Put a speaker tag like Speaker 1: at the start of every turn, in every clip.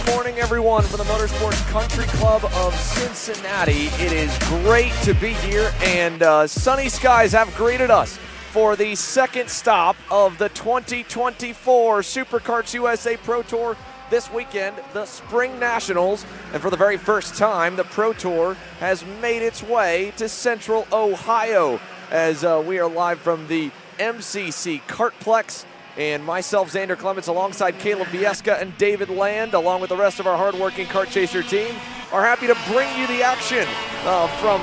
Speaker 1: Good morning, everyone, from the Motorsports Country Club of Cincinnati. It is great to be here, and sunny skies have greeted us for the second stop of the 2024 SuperKarts USA Pro Tour this weekend, the Spring Nationals. And for the very first time, the Pro Tour has made its way to Central Ohio as we are live from the MCC Kartplex. And myself, Xander Clements, alongside Caleb Viesca and David Land, along with the rest of our hardworking Kart Chaser team, are happy to bring you the action from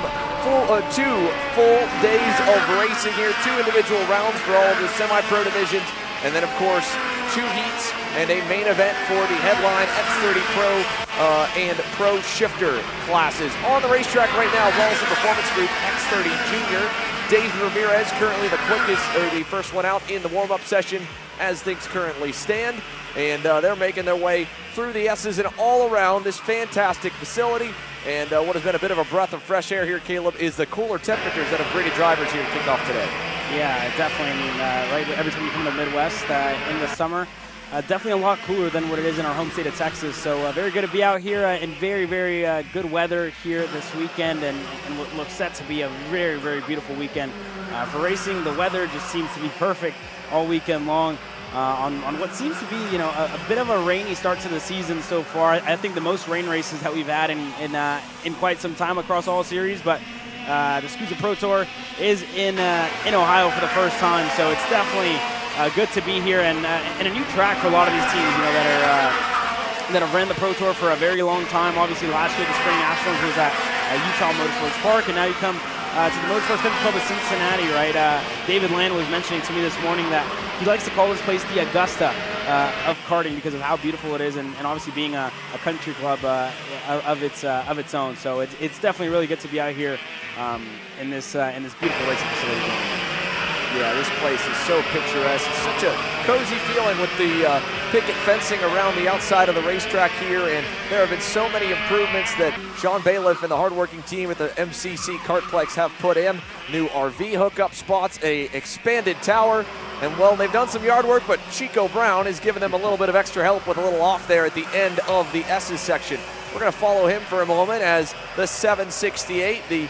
Speaker 1: 2 full days of racing here, 2 individual rounds for all of the semi-pro divisions, and then, of course, 2 heats and a main event for the headline X30 Pro and Pro Shifter classes. On the racetrack right now, Wallace Performance Group X30 Junior. Dave Ramirez currently the quickest, or the first one out in the warm-up session as things currently stand. And they're making their way through the S's and all around this fantastic facility. And what has been a bit of a breath of fresh air here, Caleb, is the cooler temperatures that have greeted drivers here to kick off today. Yeah, definitely. I mean, right, every time you come to the Midwest in the summer, definitely a lot cooler than what it is in our home state of Texas. So very good to be out here in very, very good weather here this weekend, and what looks set to be a very, very beautiful weekend for racing. The weather just seems to be perfect all weekend long on what seems to be, you know, a bit of a rainy start to the season so far. I think the most rain races that we've had in quite some time across all series, but the SKUSA Pro Tour is in Ohio for the first time, so it's definitely good to be here, and a new track for a lot of these teams, you know, that have ran the Pro Tour for a very long time. Obviously, last year the Spring Nationals was at Utah Motorsports Park, and now you come to the Motorsports Country Club of Cincinnati, right? David Land was mentioning to me this morning that he likes to call this place the Augusta of karting because of how beautiful it is, and obviously being a country club of its own. So it's definitely really good to be out here in this beautiful racing facility. Yeah, this place is so picturesque. It's such a cozy feeling with the picket fencing around the outside of the racetrack here, and there have been so many improvements that Sean Bailiff and the hardworking team at the MCC Kartplex have put in. New RV hookup spots, a expanded tower, and well, they've done some yard work, but Chico Brown has given them a little bit of extra help with a little off there at the end of the S's section. We're going to follow him for a moment as the 768, the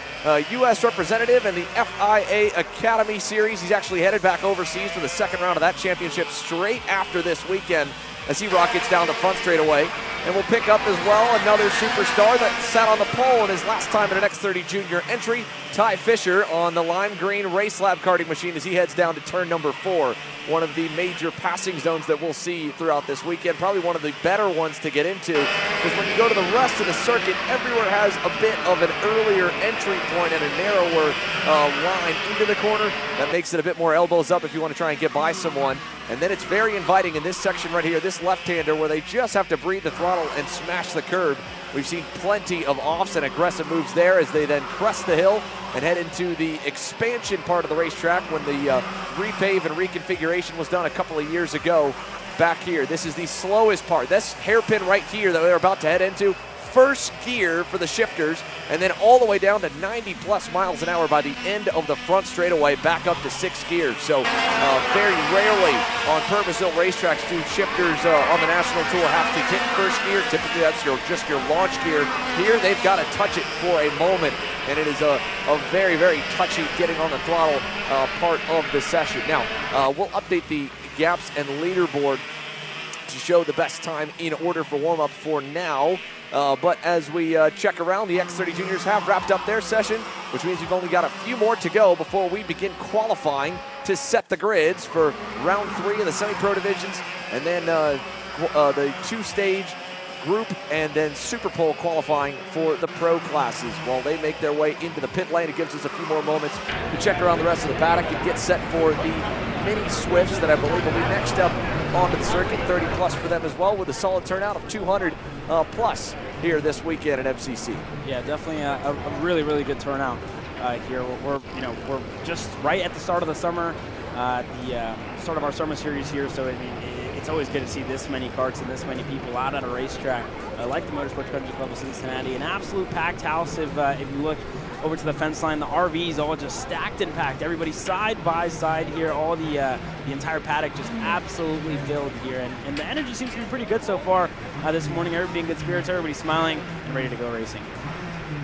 Speaker 1: U.S. representative in the FIA Academy Series. He's actually headed back overseas for the second round of that championship straight after this weekend as he rockets down the front straightaway. And we'll pick up as well another superstar that sat on the pole in his last time in an X30 Junior entry, Ty Fisher, on the lime green Race Lab karting machine as he heads down to turn number 4. One of the major passing zones that we'll see throughout this weekend, probably one of the better ones to get into, because when you go to the rest of the circuit, everywhere has a bit of an earlier entry point and a narrower line into the corner. That makes it a bit more elbows up if you want to try and get by someone. And then it's very inviting in this section right here, this left-hander, where they just have to breathe the throttle and smash the curb. We've seen plenty of offs and aggressive moves there as they then crest the hill and head into the expansion part of the racetrack when the repave and reconfiguration was done a couple of years ago. Back here, this is the slowest part. This hairpin right here that they're about to head into, first gear for the shifters, and then all the way down to 90+ miles an hour by the end of the front straightaway, back up to 6 gears. So very rarely on purpose-built racetracks do shifters on the national tour have to hit first gear. Typically that's just your launch gear. Here they've got to touch it for a moment, and it is a very, very touchy getting on the throttle part of the session. Now, we'll update the gaps and leaderboard to show the best time in order for warm-up for now. But as we check around, the X30 Juniors have wrapped up their session, which means we've only got a few more to go before we begin qualifying to set the grids for round 3 of the semi-pro divisions, and then the 2-stage group and then Super Pole qualifying for the pro classes. While they make their way into the pit lane, it gives us a few more moments to check around the rest of the paddock and get set for the mini Swifts that I believe will be next up onto the circuit. 30+ for them as well, with a solid turnout of 200+ here this weekend at MCC. Yeah, definitely a really, really good turnout here. We're just right at the start of the summer, the start of our summer series here. So I mean, it's always good to see this many karts and this many people out at a racetrack like the Motorsports Country Club of Cincinnati. An absolute packed house if you look
Speaker 2: over to the fence line. The RVs all just stacked and packed. Everybody side by side here. All the entire paddock just absolutely filled here. And the energy seems to be pretty good so far this morning. Everybody in good spirits, everybody smiling and ready to go racing.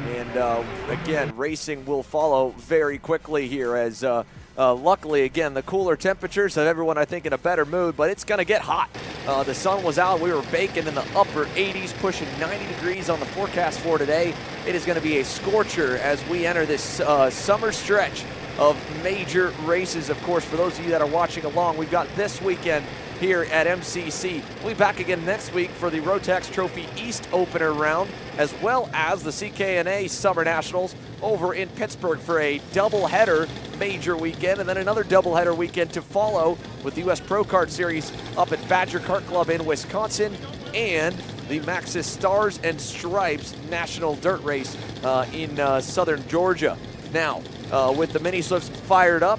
Speaker 1: And again, racing will follow very quickly here as luckily, again, the cooler temperatures have everyone, I think, in a better mood, but it's going to get hot. The sun was out. We were baking in the upper 80s, pushing 90 degrees on the forecast for today. It is going to be a scorcher as we enter this summer stretch of major races. Of course, for those of you that are watching along, we've got this weekend here at MCC. We'll be back again next week for the Rotax Trophy East opener round, as well as the CKNA Summer Nationals over in Pittsburgh for a doubleheader major weekend, and then another doubleheader weekend to follow with the U.S. Pro Kart Series up at Badger Kart Club in Wisconsin, and the Maxxis Stars and Stripes National Dirt Race in southern Georgia. Now, with the mini slips fired up,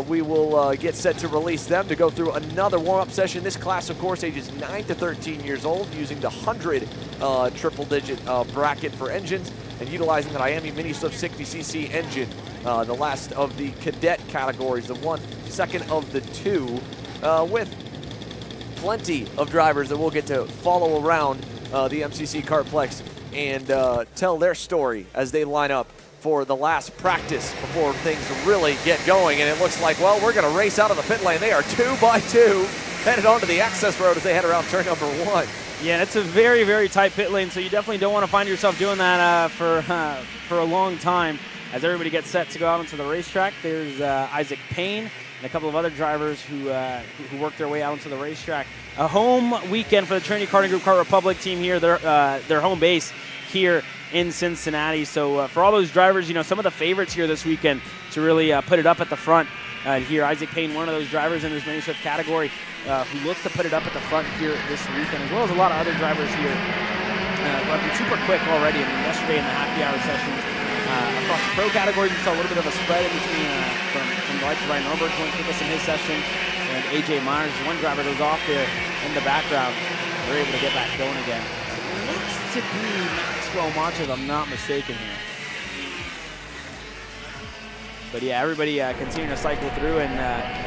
Speaker 1: we will get set to release them to go through another warm-up session. This class, of course, ages 9 to 13 years old, using the 100 triple-digit bracket for engines and utilizing the Miami Mini Slip 60cc engine, the last of the cadet categories, the second of the two, with plenty of drivers that we'll get to follow around the MCC Kartplex and tell their story as they line up for the last practice before things really get going. And it looks like, well, we're going to race out of the pit lane. They are 2 by 2 headed onto the access road as they head around turn number 1.
Speaker 2: Yeah, it's a very, very tight pit lane, so you definitely don't want to find yourself doing that for a long time. As everybody gets set to go out onto the racetrack, there's Isaac Payne and a couple of other drivers who work their way out onto the racetrack. A home weekend for the Trinity Karting Group Kart Republic team here. Their home base here in Cincinnati. So for all those drivers, you know, some of the favorites here this weekend to really put it up at the front here. Isaac Payne, one of those drivers in this mini swift category who looks to put it up at the front here this weekend, as well as a lot of other drivers here who have been super quick already. I mean, yesterday in the happy hour sessions across the pro category, we saw a little bit of a spread in between from the likes of Ryan Norberg going to pick us in his session, and AJ Myers, one driver that was off there in the background. They're able to get back going again. It looks to be Maxwell Monch, if I'm not mistaken here. But yeah, everybody continuing to cycle through and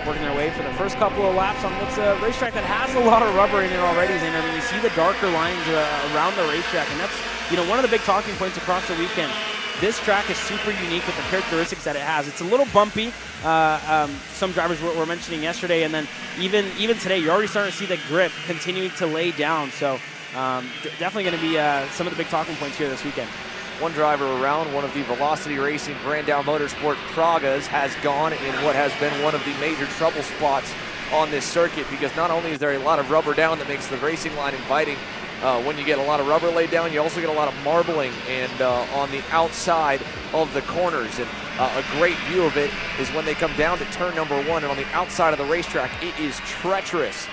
Speaker 2: working their way for the first couple of laps on what's a racetrack that has a lot of rubber in it already. And I mean, you see the darker lines around the racetrack, and that's, you know, one of the big talking points across the weekend. This track is super unique with the characteristics that it has. It's a little bumpy. Some drivers were mentioning yesterday, and then even today, you're already starting to see the grip continuing to lay down. So definitely going to be some of the big talking points here this weekend.
Speaker 1: One driver around, one of the Velocity Racing Brandau Motorsport Pragas has gone in what has been one of the major trouble spots on this circuit, because not only is there a lot of rubber down that makes the racing line inviting, when you get a lot of rubber laid down, you also get a lot of marbling and on the outside of the corners. And a great view of it is when they come down to turn number 1, and on the outside of the racetrack, it is treacherous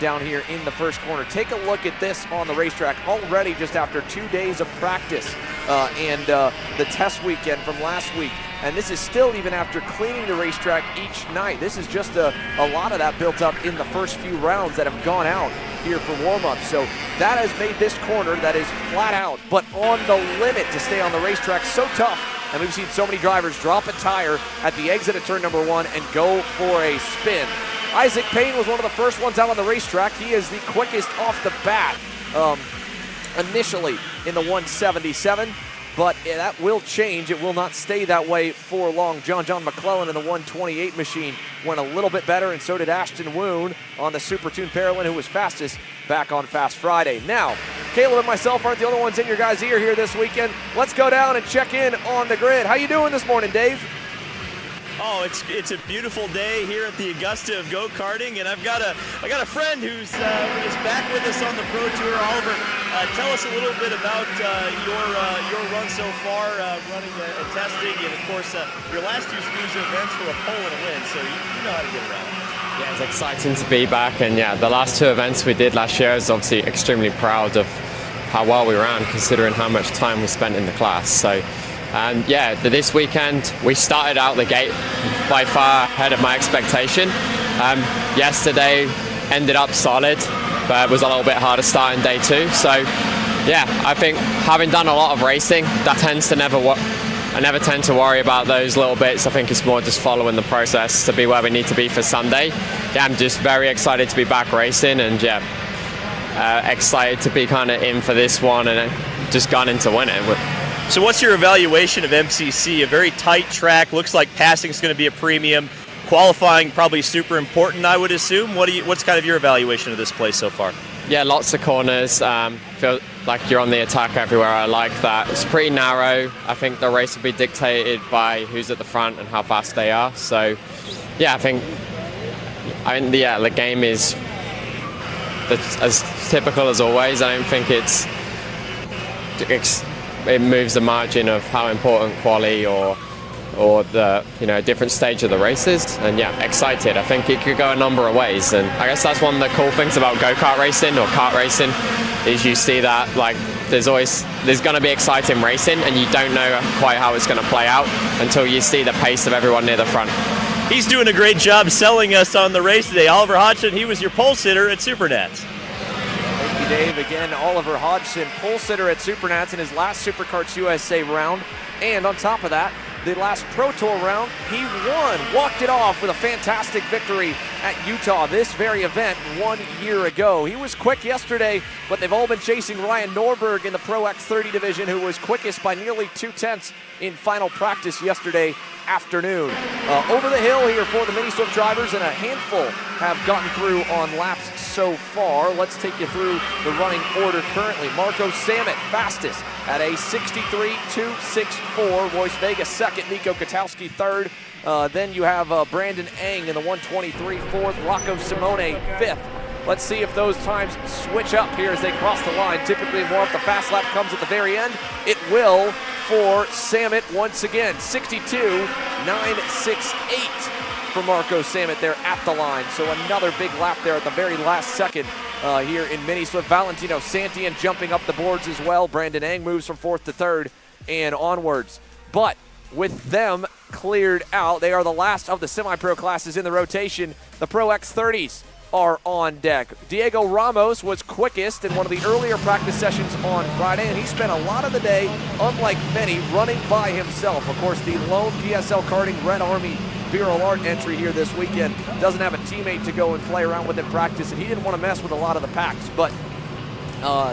Speaker 1: down here in the first corner. Take a look at this on the racetrack already just after 2 days of practice and the test weekend from last week. And this is still even after cleaning the racetrack each night. This is just a lot of that built up in the first few rounds that have gone out here for warm-up. So that has made this corner that is flat out, but on the limit to stay on the racetrack so tough. And we've seen so many drivers drop a tire at the exit of turn number 1 and go for a spin. Isaac Payne was one of the first ones out on the racetrack. He is the quickest off the bat initially in the 177, but that will change. It will not stay that way for long. John McClellan in the 128 machine went a little bit better, and so did Ashton Woon on the Super Tune Paralin, who was fastest back on Fast Friday. Now, Caleb and myself aren't the only ones in your guys' ear here this weekend. Let's go down and check in on the grid. How you doing this morning, Dave?
Speaker 3: Oh, it's a beautiful day here at the Augusta of go-karting, and I got a friend who's back with us on the Pro Tour. Oliver, tell us a little bit about your run so far, running and testing, and of course your last 2 SKUSA events for a pole and a win, so you know how to get around.
Speaker 4: Yeah, it's exciting to be back, and yeah, the last 2 events we did last year, I was obviously extremely proud of how well we ran, considering how much time we spent in the class. So. And yeah, this weekend we started out the gate by far ahead of my expectation. Yesterday ended up solid, but it was a little bit harder starting day 2. So yeah, I think having done a lot of racing, that tends to never I never tend to worry about those little bits. I think it's more just following the process to be where we need to be for Sunday. Yeah, I'm just very excited to be back racing, and yeah, excited to be kind of in for this one and just gone in to win it.
Speaker 3: So what's your evaluation of MCC? A very tight track, looks like passing is going to be a premium. Qualifying probably super important, I would assume. What's kind of your evaluation of this place so far?
Speaker 4: Yeah, lots of corners. Feel like you're on the attack everywhere. I like that. It's pretty narrow. I think the race will be dictated by who's at the front and how fast they are. So, yeah, the game is as typical as always. I don't think it moves the margin of how important Qualy or the different stage of the races. And yeah, excited. I think it could go a number of ways, and I guess that's one of the cool things about go-kart racing or kart racing is you see that like there's going to be exciting racing, and you don't know quite how it's going to play out until you see the pace of everyone near the front.
Speaker 3: He's doing a great job selling us on the race today. Oliver Hodgson, he was your pole sitter at Supernats.
Speaker 1: Thank you, Dave. Again, Oliver Hodgson, pole sitter at Supernats in his last SuperKarts USA round, and on top of that, the last Pro Tour round, he walked it off with a fantastic victory at Utah, this very event 1 year ago. He was quick yesterday, but they've all been chasing Ryan Norberg in the Pro X30 division, who was quickest by nearly 2/10 in final practice yesterday afternoon. Over the hill here for the Mini Swift drivers, and a handful have gotten through on laps so far. Let's take you through the running order currently. Marco Samet, fastest at a 63.264. Royce Vega second, Nico Katowski third. Then you have Brandon Eng in the 123 fourth, Rocco Simone fifth. Let's see if those times switch up here as they cross the line. Typically more if the fast lap comes at the very end. It will for Samet once again. 62.968 for Marco Samet there at the line. So another big lap there at the very last second here in Mini Swift. Valentino Santian jumping up the boards as well. Brandon Eng moves from fourth to third and onwards. But with them cleared out, they are the last of the semi-pro classes in the rotation. The Pro X30s are on deck. Diego Ramos was quickest in one of the earlier practice sessions on Friday, and he spent a lot of the day, unlike many, running by himself. Of course, the lone PSL Karting Red Army Bureau Art entry here this weekend doesn't have a teammate to go and play around with in practice, and he didn't want to mess with a lot of the packs, but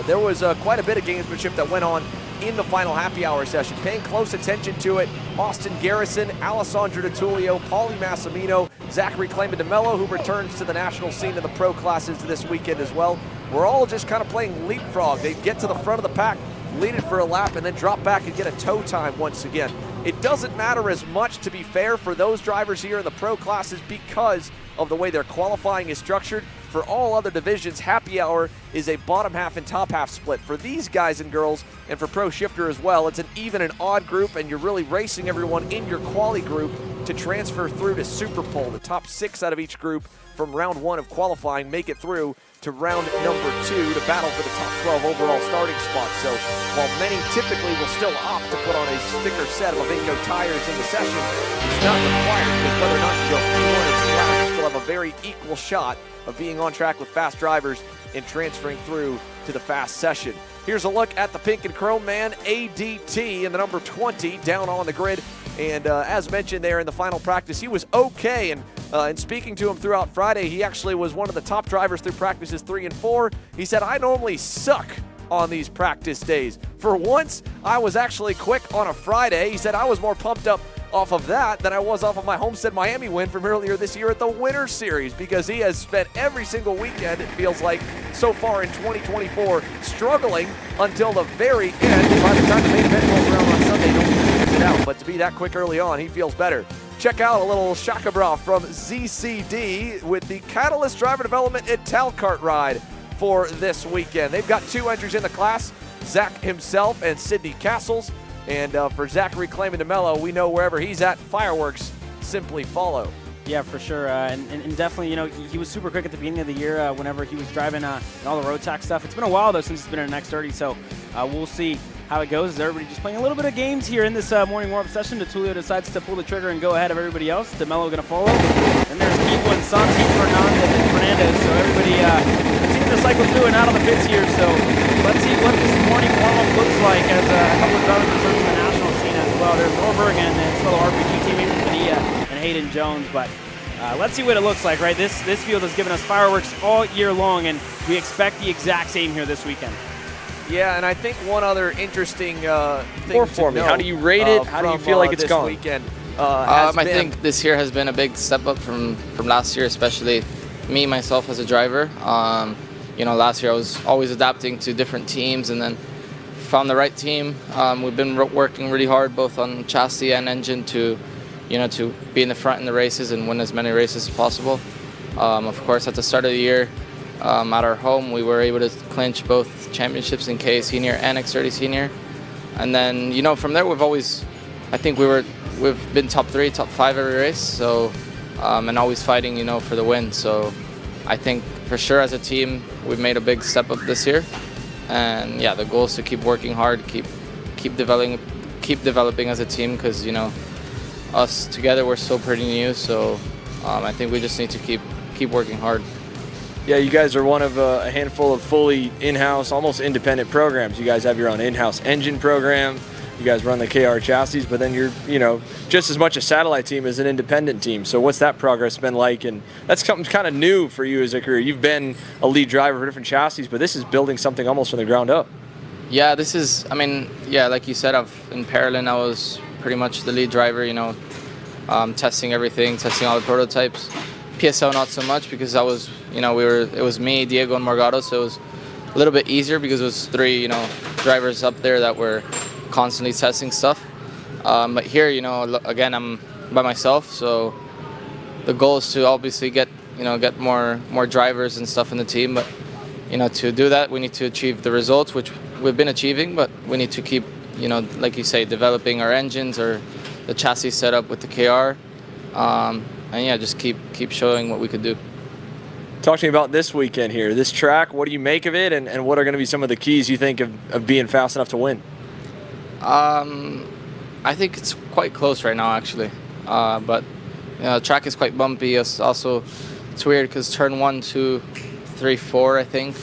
Speaker 1: there was quite a bit of gamesmanship that went on in the final happy hour session. Paying close attention to it, Austin Garrison, Alessandro DiTullio, Paulie Massimino, Zachary Clayman DeMello, who returns to the national scene in the pro classes this weekend as well. We're all just kind of playing leapfrog. They get to the front of the pack, lead it for a lap, and then drop back and get a tow time once again. It doesn't matter as much, to be fair, for those drivers here in the pro classes because of the way their qualifying is structured. For all other divisions, happy hour is a bottom half and top half split. For these guys and girls, and for Pro Shifter as well, it's an even and odd group, and you're really racing everyone in your quali group to transfer through to Super Pole. The top 6 out of each group from round 1 of qualifying make it through to round number 2 to battle for the top 12 overall starting spots. So while many typically will still opt to put on a sticker set of Avinco tires in the session, it's not required, because whether or not you go P1 or P5, you still have a very equal shot of being on track with fast drivers and transferring through to the fast session. Here's a look at the pink and chrome man, ADT, in the number 20 down on the grid. And as mentioned there in the final practice, he was okay. And in speaking to him throughout Friday, he actually was one of the top drivers through practices 3 and 4. He said, I normally suck on these practice days. For once, I was actually quick on a Friday. He said, I was more pumped up off of that than I was off of my Homestead Miami win from earlier this year at the Winter Series, because he has spent every single weekend, it feels like, so far in 2024, struggling until the very end. By the time the main event rolls around on Sunday, he'll figure it out. But to be that quick early on, he feels better. Check out a little Shaka Bra from ZCD with the Catalyst Driver Development at Talcart ride for this weekend. They've got 2 entries in the class, Zach himself and Sydney Castles. And for Zachary Clayman DeMello, we know wherever he's at, fireworks simply follow.
Speaker 2: Yeah, for sure. And definitely, he was super quick at the beginning of the year whenever he was driving all the road tax stuff. It's been a while, though, since he's been in an X30, so we'll see how it goes. Everybody just playing a little bit of games here in this morning warm-up session. DiTullio decides to pull the trigger and go ahead of everybody else. DeMello going to follow. And there's Kiko and Santi Fernandez. So everybody continuing to cycle through and out of the pits here. So let's see what this morning warm-up looks like as a couple of drivers return to the national scene as well. There's Norberg and his fellow RPG teammates, Padilla and Hayden Jones. But let's see what it looks like, right? This field has given us fireworks all year long, and we expect the exact same here this weekend.
Speaker 1: Yeah, and I think one other interesting thing
Speaker 5: More for me. How do you rate it? How do you feel like it's
Speaker 1: this
Speaker 5: gone?
Speaker 1: Weekend,
Speaker 6: I think this year has been a big step up from last year, especially me, myself as a driver. You know, last year I was always adapting to different teams and then found the right team. We've been working really hard both on chassis and engine to be in the front in the races and win as many races as possible. Of course, at the start of the year, at our home, we were able to clinch both championships in KA Senior and X30 Senior. And then, you know, from there I think we've been top 3, top 5 every race. So, and always fighting, you know, for the win. So, I think for sure as a team, we've made a big step up this year. And yeah, the goal is to keep working hard, keep developing as a team, because, you know, us together we're still pretty new. So, I think we just need to keep working hard.
Speaker 5: Yeah, you guys are one of a handful of fully in-house, almost independent programs. You guys have your own in-house engine program. You guys run the KR chassis, but then you're, you know, just as much a satellite team as an independent team. So what's that progress been like? And that's something kind of new for you as a career. You've been a lead driver for different chassis, but this is building something almost from the ground up.
Speaker 6: Yeah, this is, I mean, yeah, like you said, in Paralin, I was pretty much the lead driver, you know, testing everything, testing all the prototypes. PSL not so much because I was, you know, it was me, Diego, and Morgado, so it was a little bit easier because it was 3, you know, drivers up there that were constantly testing stuff. But here, you know, again, I'm by myself, so the goal is to obviously get more drivers and stuff in the team. But, you know, to do that, we need to achieve the results, which we've been achieving, but we need to keep, you know, like you say, developing our engines or the chassis setup with the KR. And yeah, just keep showing what we could do.
Speaker 5: Talk to me about this weekend here, this track. What do you make of it, and what are going to be some of the keys you think of being fast enough to win?
Speaker 6: I think it's quite close right now, actually. But you know, the track is quite bumpy. It's weird because turn 1, 2, 3, 4, I think,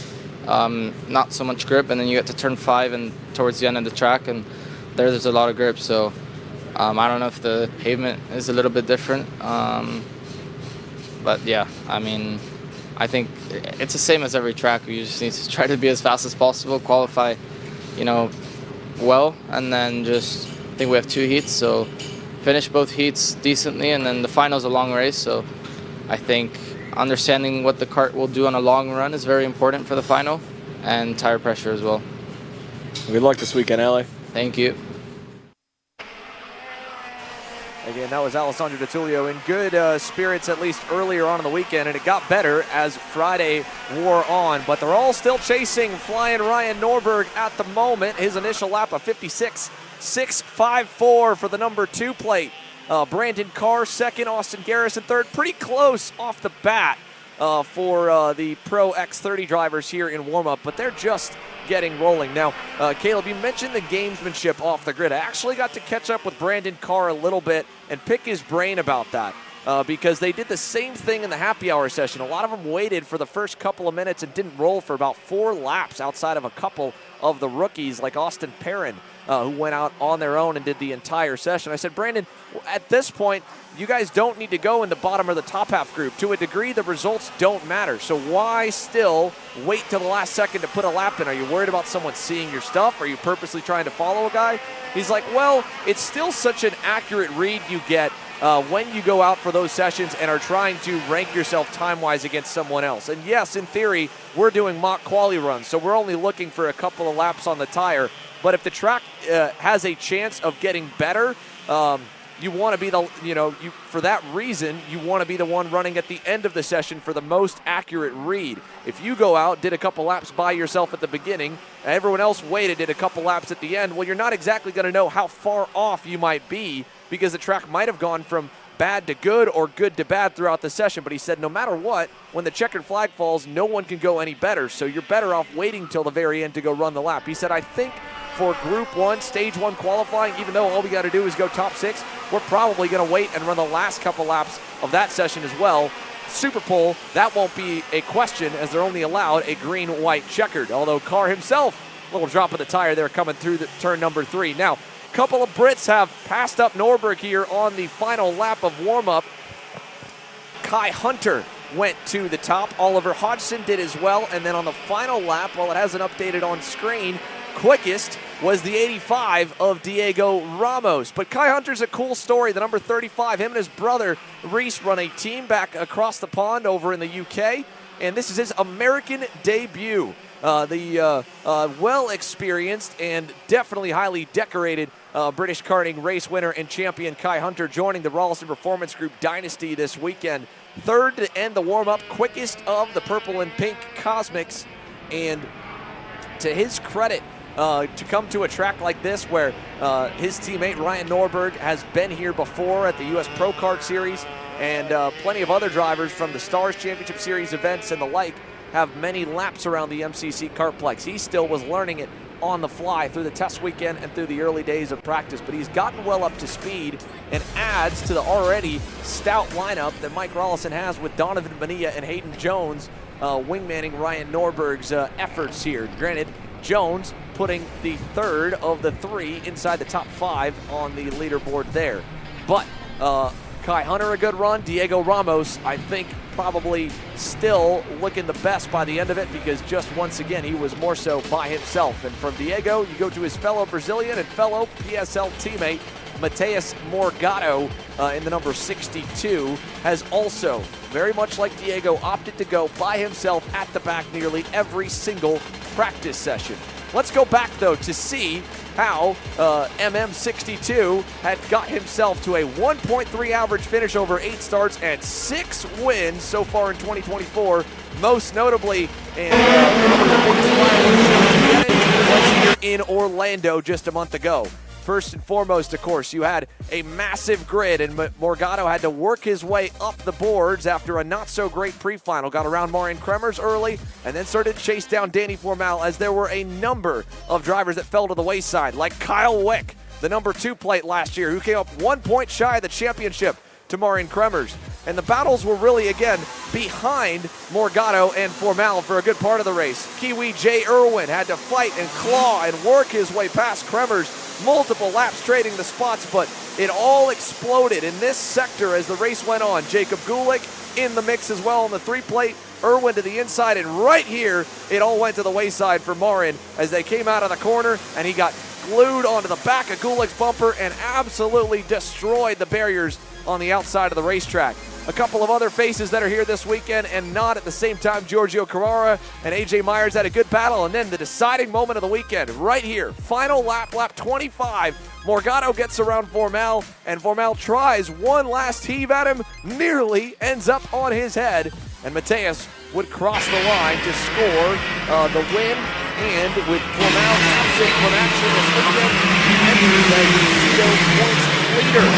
Speaker 6: not so much grip, and then you get to turn 5 and towards the end of the track, and there's a lot of grip. So. I don't know if the pavement is a little bit different, but yeah, I mean, I think it's the same as every track. You just need to try to be as fast as possible, qualify, you know, well, and then just, I think we have 2 heats, so finish both heats decently, and then the final's a long race, so I think understanding what the kart will do on a long run is very important for the final, and tire pressure as well.
Speaker 5: Good luck this weekend, LA.
Speaker 6: Thank you.
Speaker 1: Again, that was Alessandro DiTullio in good spirits, at least earlier on in the weekend, and it got better as Friday wore on. But they're all still chasing flying Ryan Norberg at the moment. His initial lap of 56.654 for the number 2 plate. Brandon Carr second, Austin Garrison third. Pretty close off the bat for the Pro X30 drivers here in warm-up, but they're just getting rolling. Now, Caleb, you mentioned the gamesmanship off the grid. I actually got to catch up with Brandon Carr a little bit and pick his brain about that because they did the same thing in the happy hour session. A lot of them waited for the first couple of minutes and didn't roll for about 4 laps outside of a couple of the rookies like Austin Perrin, who went out on their own and did the entire session. I said, Brandon, at this point, you guys don't need to go in the bottom or the top half group. To a degree, the results don't matter. So why still wait till the last second to put a lap in? Are you worried about someone seeing your stuff? Are you purposely trying to follow a guy? He's like, well, it's still such an accurate read you get when you go out for those sessions and are trying to rank yourself time-wise against someone else. And yes, in theory, we're doing mock quali runs, so we're only looking for a couple of laps on the tire. But if the track has a chance of getting better, you want to be for that reason, you want to be the one running at the end of the session for the most accurate read. If you go out, did a couple laps by yourself at the beginning, and everyone else waited, did a couple laps at the end, well, you're not exactly going to know how far off you might be because the track might have gone from bad to good or good to bad throughout the session. But he said no matter what, when the checkered flag falls, no one can go any better. So you're better off waiting till the very end to go run the lap. He said, I think for Group 1, Stage 1 qualifying, even though all we got to do is go top 6, we're probably going to wait and run the last couple laps of that session as well. Super Pole, that won't be a question as they're only allowed a green-white checkered. Although Carr himself, little drop of the tire there coming through the turn number 3. Now, couple of Brits have passed up Norberg here on the final lap of warm-up. Kai Hunter went to the top. Oliver Hodgson did as well. And then on the final lap, while it hasn't updated on screen, quickest was the 85 of Diego Ramos. But Kai Hunter's a cool story. The number 35, him and his brother Reese run a team back across the pond over in the UK. And this is his American debut. The well-experienced and definitely highly decorated British karting race winner and champion Kai Hunter joining the Ralston Performance Group dynasty this weekend. Third to end the warm-up, quickest of the purple and pink Cosmics. And to his credit, to come to a track like this where his teammate Ryan Norberg has been here before at the U.S. Pro Kart Series, and plenty of other drivers from the Stars Championship Series events and the like have many laps around the MCC Kartplex. He still was learning it on the fly through the test weekend and through the early days of practice, but he's gotten well up to speed and adds to the already stout lineup that Mike Rollison has with Donovan Bonilla and Hayden Jones wingmanning Ryan Norberg's efforts here. Granted, Jones putting the third of the three inside the top 5 on the leaderboard there. But Kai Hunter a good run. Diego Ramos, I think, probably still looking the best by the end of it, because just once again, he was more so by himself. And from Diego, you go to his fellow Brazilian and fellow PSL teammate, Mateus Morgado in the number 62, has also, very much like Diego, opted to go by himself at the back nearly every single practice session. Let's go back, though, to see how MM62 had got himself to a 1.3 average finish over 8 starts and 6 wins so far in 2024, most notably in Orlando just a month ago. First and foremost, of course, you had a massive grid, and Morgado had to work his way up the boards after a not-so-great pre-final. Got around Marian Kremers early, and then started to chase down Danny Formal, as there were a number of drivers that fell to the wayside, like Kyle Wick, the number 2 plate last year, who came up 1 point shy of the championship to Marian Kremers. And the battles were really, again, behind Morgado and Formal for a good part of the race. Kiwi Jay Irwin had to fight and claw and work his way past Kremers, multiple laps trading the spots, but it all exploded in this sector as the race went on. Jacob Gulick in the mix as well on the 3 plate, Irwin to the inside, and right here, it all went to the wayside for Marin as they came out of the corner, and he got glued onto the back of Gulick's bumper and absolutely destroyed the barriers on the outside of the racetrack. A couple of other faces that are here this weekend and not at the same time. Giorgio Carrara and AJ Myers had a good battle, and then the deciding moment of the weekend right here. Final lap, lap 25. Morgado gets around Formal, and Formal tries one last heave at him, nearly ends up on his head, and Mateus would cross the line to score the win, and with Formal absent from action this weekend, enters as points leader.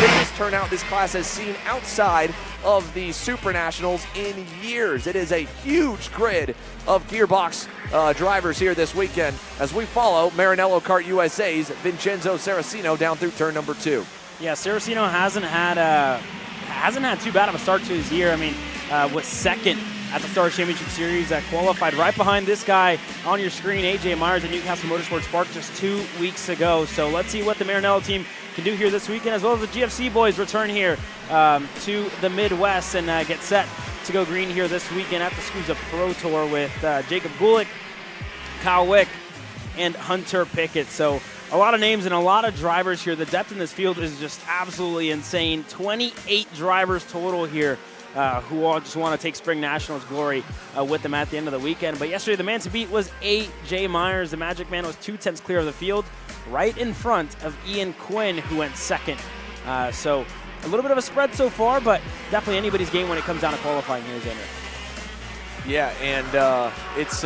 Speaker 1: Biggest turnout this class has seen outside of the Super Nationals in years. It is a huge grid of Gearbox drivers here this weekend as we follow Maranello Kart USA's Vincenzo Saraceno down through turn number 2.
Speaker 2: Yeah, Saraceno hasn't had too bad of a start to his year. I mean, was second at the Stars Championship Series, qualified right behind this guy on your screen, AJ Myers at Newcastle Motorsports Park just 2 weeks ago. So let's see what the Maranello team can do here this weekend, as well as the GFC boys return here to the Midwest and get set to go green here this weekend at the SKUSA Pro Tour with Jacob Gulick, Kyle Wick, and Hunter Pickett. So a lot of names and a lot of drivers here. The depth in this field is just absolutely insane. 28 drivers total here who all just want to take Spring Nationals glory with them at the end of the weekend. But yesterday, the man to beat was A.J. Myers. The Magic Man was 2/10 clear of the field, right in front of Ian Quinn, who went second. So a little bit of a spread so far, but definitely anybody's game when it comes down to qualifying here, Xander.
Speaker 1: Yeah, and it's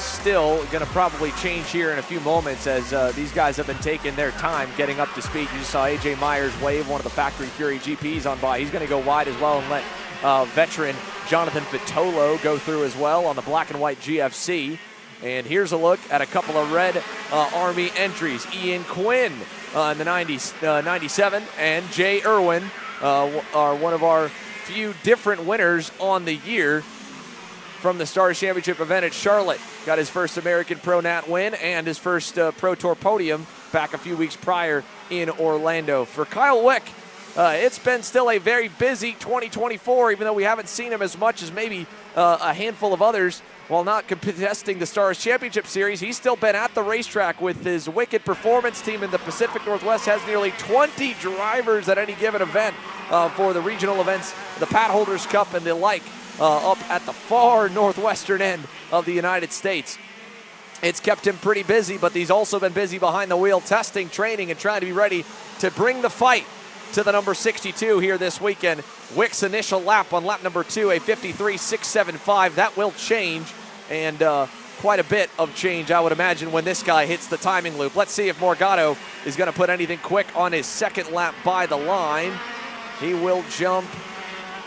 Speaker 1: still going to probably change here in a few moments as these guys have been taking their time getting up to speed. You just saw A.J. Myers wave one of the Factory Fury GPs on by. He's going to go wide as well and let veteran Jonathan Vitolo go through as well on the black and white GFC. And here's a look at a couple of Red Army entries. Ian Quinn in the 97 and Jay Irwin are one of our few different winners on the year. from the Stars Championship event at Charlotte. Got his first American Pro Nat win and his first Pro Tour podium back a few weeks prior in Orlando. For Kyle Wick, it's been still a very busy 2024, even though we haven't seen him as much as maybe a handful of others. While not contesting the Stars Championship Series, he's still been at the racetrack with his Wicked Performance team in the Pacific Northwest. Has nearly 20 drivers at any given event for the regional events, the Pat Holders Cup and the like, up at the far northwestern end of the United States. It's kept him pretty busy, but he's also been busy behind the wheel testing, training, and trying to be ready to bring the fight to the number 62 here this weekend. Wick's initial lap on lap number 2, a 53.675. That will change, and quite a bit of change, I would imagine, when this guy hits the timing loop. Let's see if Morgado is going to put anything quick on his second lap by the line. He will jump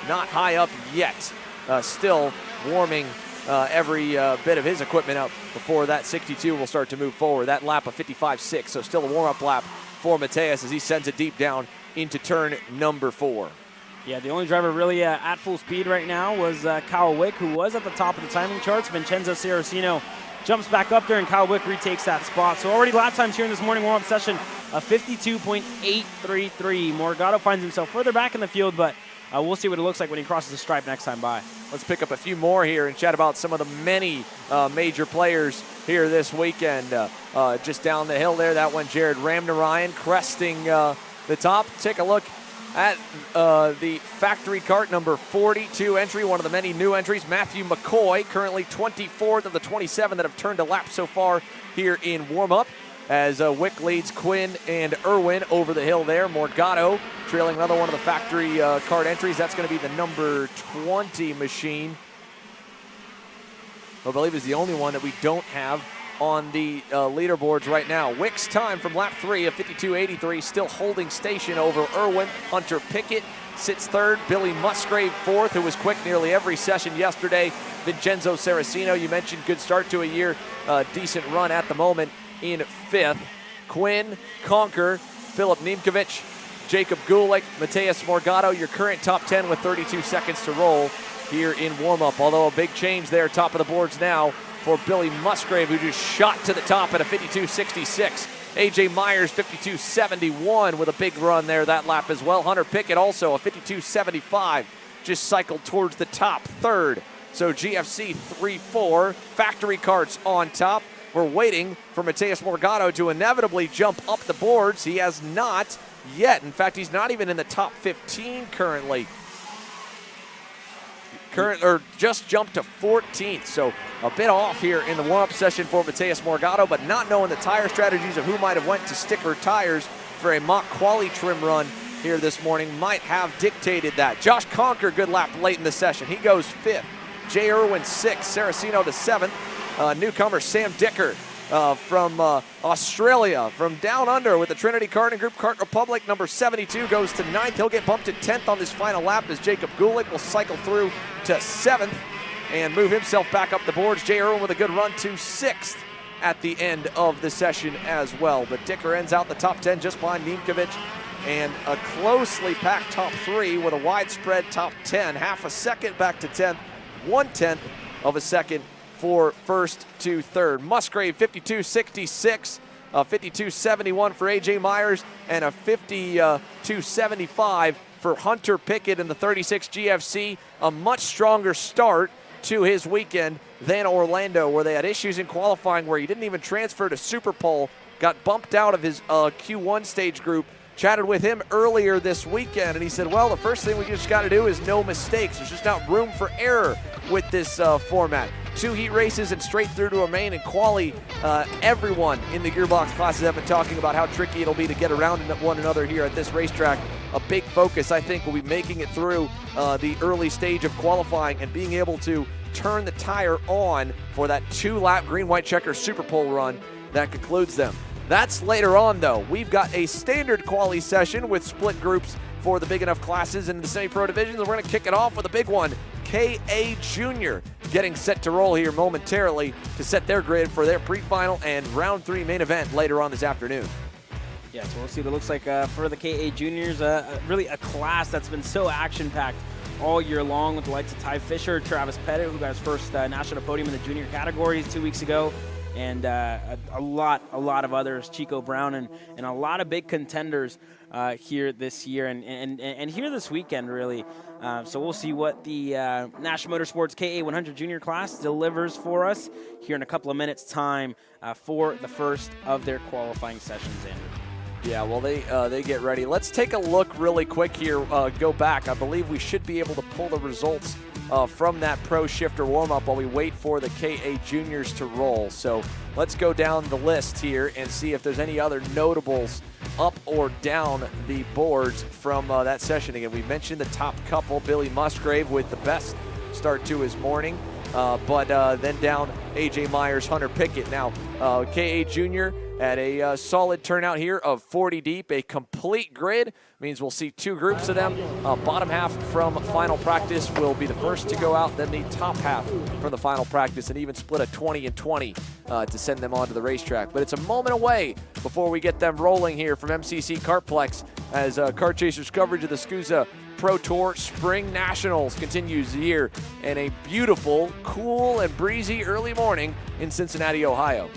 Speaker 1: not high up yet. Still warming every bit of his equipment up before that 62 will start to move forward. That lap of 55.6, so still a warm-up lap for Mateus as he sends it deep down into turn number 4.
Speaker 2: Yeah, the only driver really at full speed right now was Kyle Wick, who was at the top of the timing charts. Vincenzo Saracino jumps back up there, and Kyle Wick retakes that spot. So already lap times here in this morning warm-up session, a 52.833. Morgado finds himself further back in the field, but we'll see what it looks like when he crosses the stripe next time by.
Speaker 1: Let's pick up a few more here and chat about some of the many major players here this weekend. Just down the hill there, that one, Jared Ramnarayan cresting the top. Take a look at the factory kart number 42 entry, one of the many new entries. Matthew McCoy, currently 24th of the 27 that have turned a lap so far here in warm-up, as Wick leads Quinn and Irwin over the hill there. Morgado trailing another one of the factory kart entries. That's going to be the number 20 machine. I believe is the only one that we don't have on the leaderboards right now. Wick's time from lap 3 of 52.83, still holding station over Irwin. Hunter Pickett sits third. Billy Musgrave fourth, who was quick nearly every session yesterday. Vincenzo Saracino, you mentioned, good start to a year, decent run at the moment in fifth. Quinn, Conker, Philip Niemkiewicz, Jacob Gulick, Mateus Morgado, your current top 10 with 32 seconds to roll here in warm-up. Although a big change there, top of the boards now for Billy Musgrave, who just shot to the top at a 52.66. AJ Myers, 52.71 with a big run there that lap as well. Hunter Pickett also a 52.75, just cycled towards the top, third. So GFC 3-4, factory karts on top. We're waiting for Mateus Morgado to inevitably jump up the boards. He has not yet. In fact, he's not even in the top 15 currently. Just jumped to 14th, so a bit off here in the warm-up session for Mateus Morgado, but not knowing the tire strategies of who might have went to sticker tires for a mock Qualy trim run here this morning might have dictated that. Josh Conker, good lap late in the session. He goes 5th. Jay Irwin 6th. Saracino to 7th. Newcomer Sam Dicker from Australia, from down under with the Trinity Karting Group Kart Republic, number 72, goes to 9th. He'll get bumped to 10th on this final lap as Jacob Gulick will cycle through to 7th and move himself back up the boards. Jay Irwin with a good run to 6th at the end of the session as well. But Dicker ends out the top 10 just behind Niemkiewicz, and a closely packed top 3 with a widespread top 10. Half a second back to 10th, 1/10 of a second for first to third. Musgrave 52.66, 52.71 for AJ Myers, and a 52.75 for Hunter Pickett in the 36 GFC. A much stronger start to his weekend than Orlando, where they had issues in qualifying where he didn't even transfer to Super Pole, got bumped out of his Q1 stage group. Chatted with him earlier this weekend, and he said, well, the first thing we just got to do is no mistakes. There's just not room for error with this format. 2 heat races and straight through to a main, and Qualy, everyone in the gearbox classes have been talking about how tricky it'll be to get around one another here at this racetrack. A big focus, I think, will be making it through the early stage of qualifying and being able to turn the tire on for that 2-lap green-white checker Super Pole run that concludes them. That's later on, though. We've got a standard quali session with split groups for the big enough classes in the semi-pro divisions. We're going to kick it off with a big one. KA Junior getting set to roll here momentarily to set their grid for their pre-final and round 3 main event later on this afternoon.
Speaker 2: Yeah, so we'll see what it looks like for the KA Juniors. Really a class that's been so action-packed all year long with the likes of Ty Fisher, Travis Pettit, who got his first national podium in the junior categories 2 weeks ago, and a lot of others, Chico Brown, and a lot of big contenders here this year and here this weekend, really. So we'll see what the National Motorsports KA100 Junior class delivers for us here in a couple of minutes' time for the first of their qualifying sessions, Andrew.
Speaker 1: Yeah, well, they get ready. Let's take a look really quick here. Go back. I believe we should be able to pull the results from that Pro Shifter warm-up while we wait for the KA Juniors to roll. So let's go down the list here and see if there's any other notables up or down the boards from that session. Again, we mentioned the top couple, Billy Musgrave with the best start to his morning, but then down AJ Myers, Hunter Pickett. Now, KA Junior at a solid turnout here of 40 deep, a complete grid. Means we'll see two groups of them. Bottom half from final practice will be the first to go out, then the top half from the final practice, and even split a 20 and 20 to send them onto the racetrack. But it's a moment away before we get them rolling here from MCC Kartplex as Kart Chasers coverage of the SKUSA Pro Tour Spring Nationals continues here in a beautiful, cool, and breezy early morning in Cincinnati, Ohio.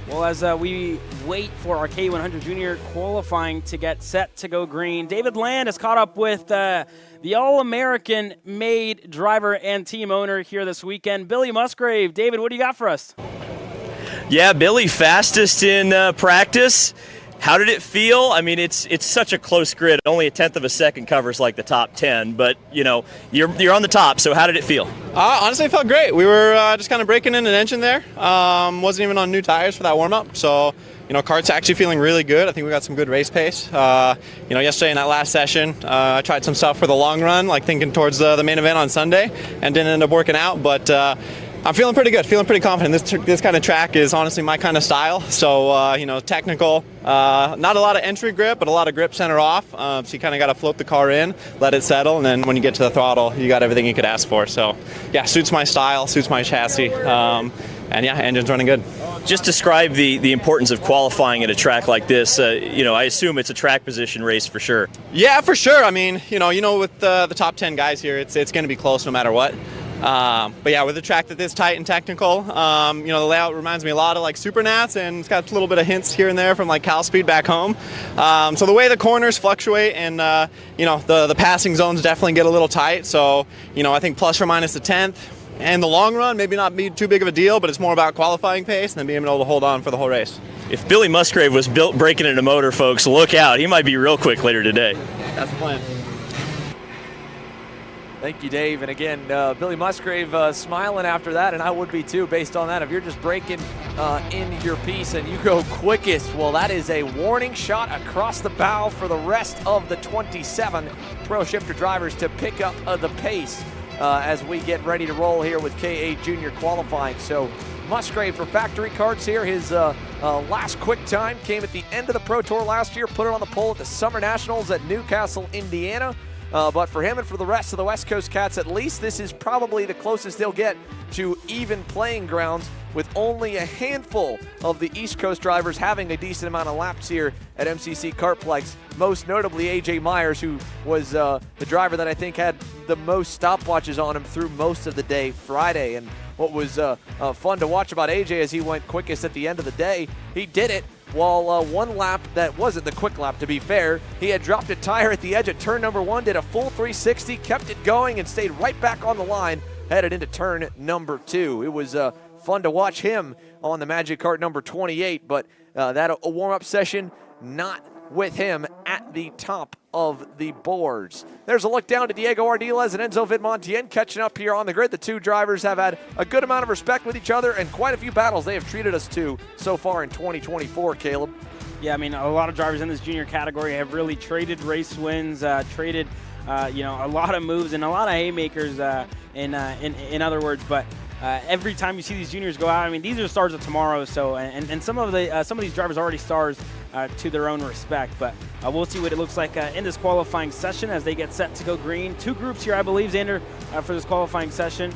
Speaker 2: Well, as we wait for our K100 Junior qualifying to get set to go green, David Land has caught up with the All-American made driver and team owner here this weekend, Billy Musgrave. David, what do you got for us?
Speaker 3: Yeah, Billy, fastest in practice. How did it feel? I mean, it's such a close grid. Only a tenth of a second covers like the top 10, but you know, you're on the top. So how did it feel?
Speaker 7: Honestly, it felt great. We were just kind of breaking in an engine there. Wasn't even on new tires for that warm up. So, you know, kart's actually feeling really good. I think we got some good race pace. You know, yesterday in that last session, I tried some stuff for the long run, like thinking towards the main event on Sunday, and didn't end up working out. But I'm feeling pretty good, feeling pretty confident. This kind of track is honestly my kind of style. So, you know, technical, not a lot of entry grip, but a lot of grip center off. So you kind of got to float the car in, let it settle, and then when you get to the throttle, you got everything you could ask for. So, yeah, suits my style, suits my chassis, and yeah, engine's running good.
Speaker 3: Just describe the importance of qualifying at a track like this. You know, I assume it's a track position race for sure.
Speaker 7: Yeah, for sure. I mean, you know, with the top 10 guys here, it's going to be close no matter what. But yeah, with a track that is tight and technical, you know, the layout reminds me a lot of like Super Nats, and it's got a little bit of hints here and there from like Cal Speed back home. So the way the corners fluctuate and, you know, the passing zones definitely get a little tight. So, you know, I think plus or minus a tenth. And the long run, maybe not be too big of a deal, but it's more about qualifying pace and then being able to hold on for the whole race.
Speaker 3: If Billy Musgrave was built breaking into motor, folks, look out. He might be real quick later today.
Speaker 7: That's the plan.
Speaker 1: Thank you, Dave. And again, Billy Musgrave smiling after that, and I would be too, based on that. If you're just breaking in your piece and you go quickest, well, that is a warning shot across the bow for the rest of the 27 Pro Shifter drivers to pick up the pace as we get ready to roll here with KA Junior Qualifying. So Musgrave for factory karts here. His last quick time came at the end of the Pro Tour last year, put it on the pole at the Summer Nationals at Newcastle, Indiana. But for him and for the rest of the West Coast Cats, at least this is probably the closest they'll get to even playing grounds with only a handful of the East Coast drivers having a decent amount of laps here at MCC Kartplex, most notably AJ Myers, who was the driver that I think had the most stopwatches on him through most of the day Friday. And what was fun to watch about AJ as he went quickest at the end of the day, he did it while one lap that wasn't the quick lap, to be fair. He had dropped a tire at the edge at turn number 1, did a full 360, kept it going, and stayed right back on the line, headed into turn number 2. It was fun to watch him on the Magic Kart number 28, but that a warm-up session, not with him at the top of the boards. There's a look down to Diego Ardiles and Enzo Vidmontien catching up here on the grid. The two drivers have had a good amount of respect with each other and quite a few battles they have treated us to so far in 2024, Caleb.
Speaker 2: Yeah, I mean, a lot of drivers in this junior category have really traded race wins, traded a lot of moves and a lot of haymakers in other words, but every time you see these juniors go out, I mean, these are the stars of tomorrow. So, and some of these drivers are already stars to their own respect. But we'll see what it looks like in this qualifying session as they get set to go green. 2 groups here, I believe, Xander, for this qualifying session.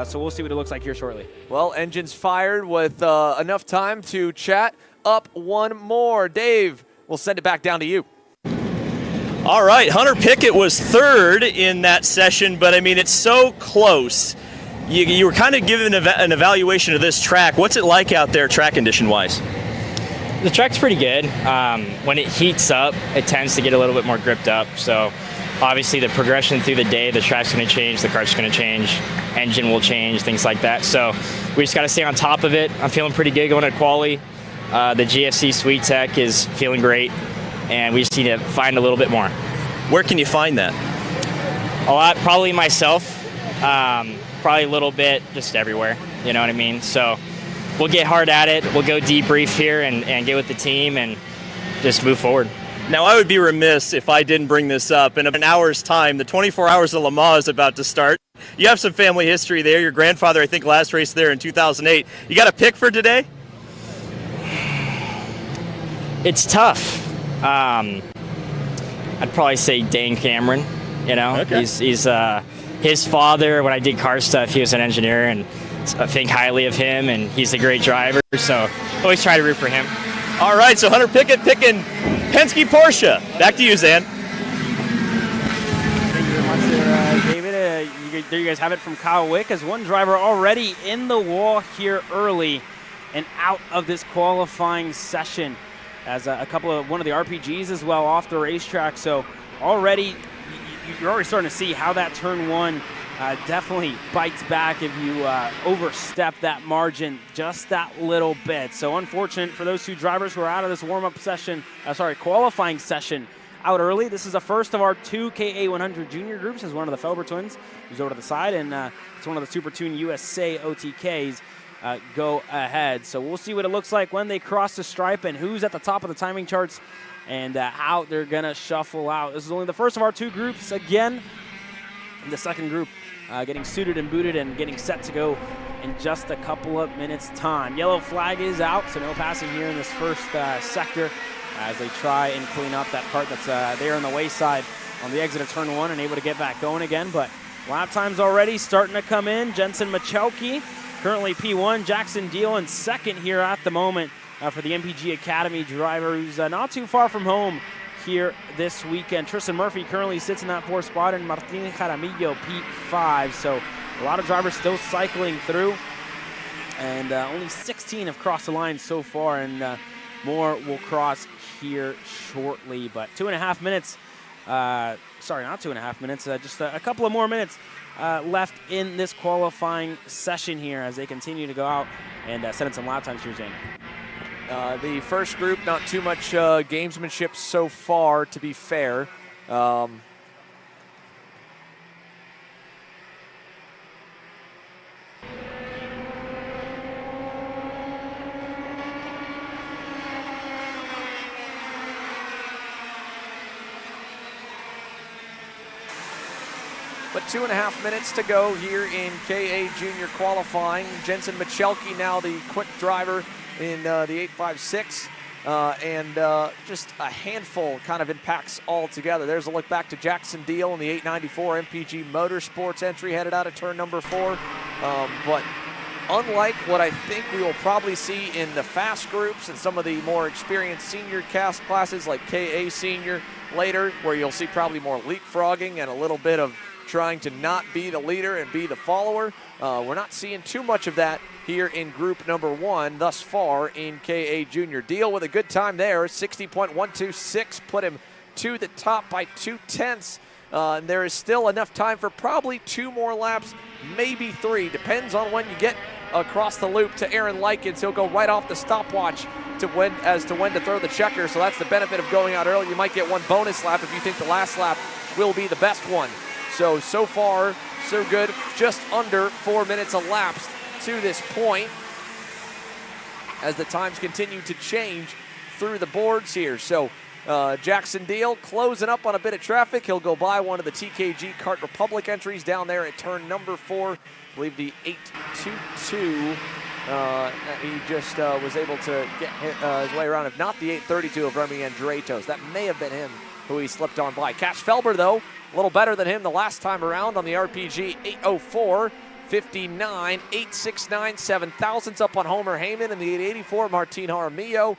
Speaker 2: So we'll see what it looks like here shortly.
Speaker 1: Well, engines fired with enough time to chat up one more. Dave, we'll send it back down to you.
Speaker 3: All right, Hunter Pickett was 3rd in that session, but I mean, it's so close. You were kind of given an evaluation of this track. What's it like out there track condition-wise?
Speaker 8: The track's pretty good. When it heats up, it tends to get a little bit more gripped up. So obviously the progression through the day, the track's going to change, the kart's going to change, engine will change, things like that. So we just got to stay on top of it. I'm feeling pretty good going at Qualy. The GFC Sweet Tech is feeling great, and we just need to find a little bit more.
Speaker 3: Where can you find that?
Speaker 8: A lot, probably myself. Probably a little bit just everywhere, you know what I mean? So we'll get hard at it. We'll go debrief here and get with the team and just move forward.
Speaker 3: Now, I would be remiss if I didn't bring this up. In an hour's time, the 24 Hours of Le Mans is about to start. You have some family history there. Your grandfather, I think, last raced there in 2008. You got a pick for today?
Speaker 8: It's tough. I'd probably say Dane Cameron, you know?
Speaker 3: Okay.
Speaker 8: He's his father, when I did car stuff, he was an engineer, and I think highly of him, and he's a great driver, so always try to root for him.
Speaker 3: All right, so Hunter Pickett picking Penske Porsche. Back to you, Zan.
Speaker 2: Thank you very much there, David. There you guys have it from Kyle Wick as one driver already in the wall here early and out of this qualifying session as one of the RPGs as well off the racetrack. So already you're already starting to see how that turn 1 definitely bites back if you overstep that margin just that little bit. So unfortunate for those 2 drivers who are out of this warm-up session, qualifying session out early. This is the first of our 2 KA100 junior groups as one of the Felber twins who's over to the side, and it's one of the Super Tune USA OTKs go ahead. So we'll see what it looks like when they cross the stripe and who's at the top of the timing charts and how they're going to shuffle out. This is only the first of our 2 groups. Again, the second group getting suited and booted and getting set to go in just a couple of minutes' time. Yellow flag is out, so no passing here in this first sector as they try and clean up that cart that's there on the wayside on the exit of turn 1 and able to get back going again. But lap times already starting to come in. Jensen Machelke, currently P1. Jackson Deal in second here at the moment for the MPG Academy driver who's not too far from home here this weekend. Tristan Murphy currently sits in that 4th spot, and Martin Jaramillo P5. So a lot of drivers still cycling through, and only 16 have crossed the line so far, and more will cross here shortly. But 2.5 minutes, sorry, not 2.5 minutes, just a couple of more minutes left in this qualifying session here as they continue to go out and set in some lap times here, Zane.
Speaker 1: The first group, not too much gamesmanship so far, to be fair. But 2.5 minutes to go here in KA Junior Qualifying. Jensen Machelke now the quick driver in the 856. And just a handful kind of impacts all together. There's a look back to Jackson Deal in the 894 MPG Motorsports entry headed out of turn number 4. But unlike what I think we will probably see in the fast groups and some of the more experienced senior classes like KA Senior later, where you'll see probably more leapfrogging and a little bit of trying to not be the leader and be the follower. We're not seeing too much of that here in group number 1 thus far in KA Junior. Deal with a good time there, 60.126, put him to the top by 2/10. And there is still enough time for probably 2 more laps, maybe 3. Depends on when you get across the loop to Aaron Likens. He'll go right off the stopwatch as to when to throw the checker. So that's the benefit of going out early. You might get 1 bonus lap if you think the last lap will be the best one. So far, so good. Just under 4 minutes elapsed to this point as the times continue to change through the boards here. So Jackson Deal closing up on a bit of traffic. He'll go by one of the TKG Kart Republic entries down there at turn number 4. I believe the 822. He just was able to get his way around, if not the 832 of Remy Andretos. That may have been him who he slipped on by. Cash Felber, though, a little better than him the last time around on the RPG 804. 59, 869, 7,000s up on Homer Heyman, and the 884, Martin Jaramillo.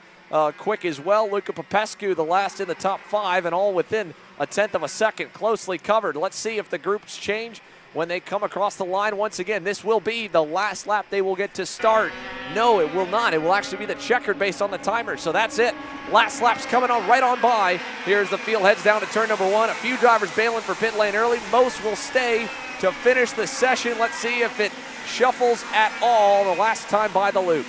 Speaker 1: Quick as well. Luca Popescu, the last in the top 5, and all within a 1/10 of a second. Closely covered. Let's see if the groups change when they come across the line once again. This will be the last lap they will get to start. No, it will not. It will actually be the checkered based on the timer. So that's it. Last lap's coming on right on by. Here's the field, heads down to turn number 1. A few drivers bailing for pit lane early. Most will stay to finish the session. Let's see if it shuffles at all the last time by the loop.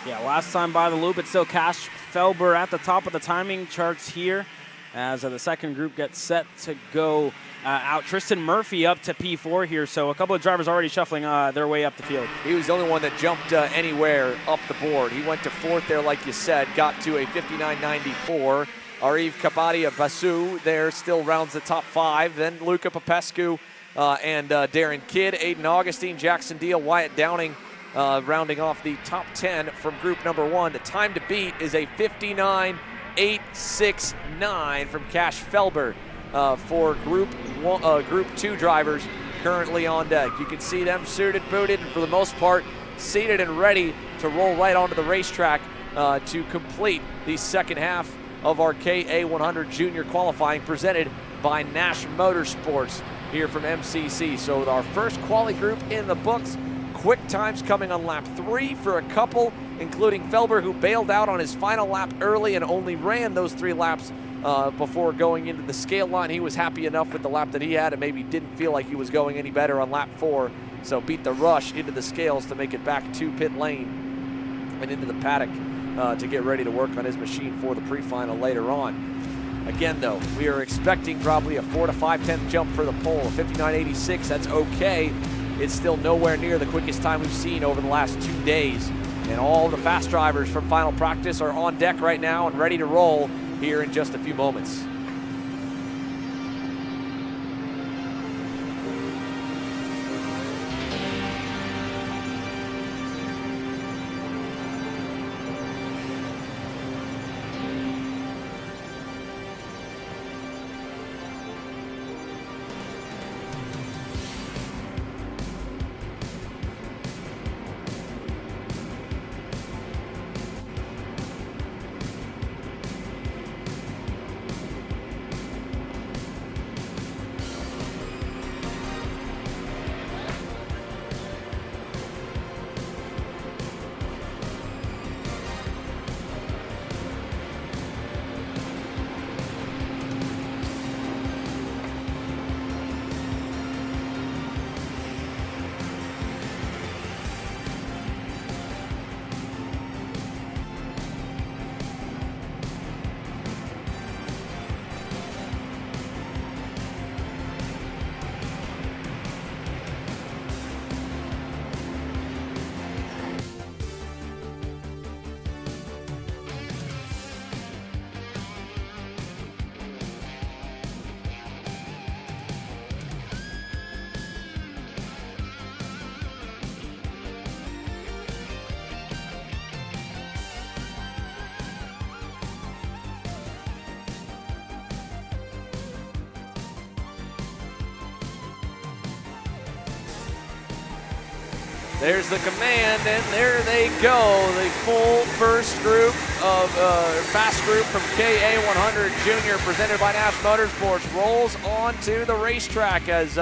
Speaker 2: Yeah, last time by the loop, it's still Cash Felber at the top of the timing charts here as the second group gets set to go out. Tristan Murphy up to P4 here, so a couple of drivers already shuffling their way up the field.
Speaker 1: He was the only one that jumped anywhere up the board. He went to 4th there, like you said, got to a 59.94. Ariv Kapadia Basu there still rounds the top 5. Then Luca Popescu and Darren Kidd, Aiden Augustine, Jackson Deal, Wyatt Downing rounding off the top 10 from group number 1. The time to beat is a 59.869 from Cash Felber for group 2 drivers currently on deck. You can see them suited, booted, and for the most part seated and ready to roll right onto the racetrack to complete the second half of our KA100 Junior Qualifying presented by Nash Motorsports here from MCC. So our first quali group in the books. Quick times coming on lap 3 for a couple, including Felber, who bailed out on his final lap early and only ran those 3 laps before going into the scale line. He was happy enough with the lap that he had and maybe didn't feel like he was going any better on lap 4. So beat the rush into the scales to make it back to pit lane and into the paddock to get ready to work on his machine for the pre-final later on. Again, though, we are expecting probably a 4 to 5/10 jump for the pole. 59.86, that's okay. It's still nowhere near the quickest time we've seen over the last 2 days. And all the fast drivers from final practice are on deck right now and ready to roll here in just a few moments. There's the command, and there they go. The full first group of fast group from KA100 Junior, presented by Nash Motorsports, rolls onto the racetrack as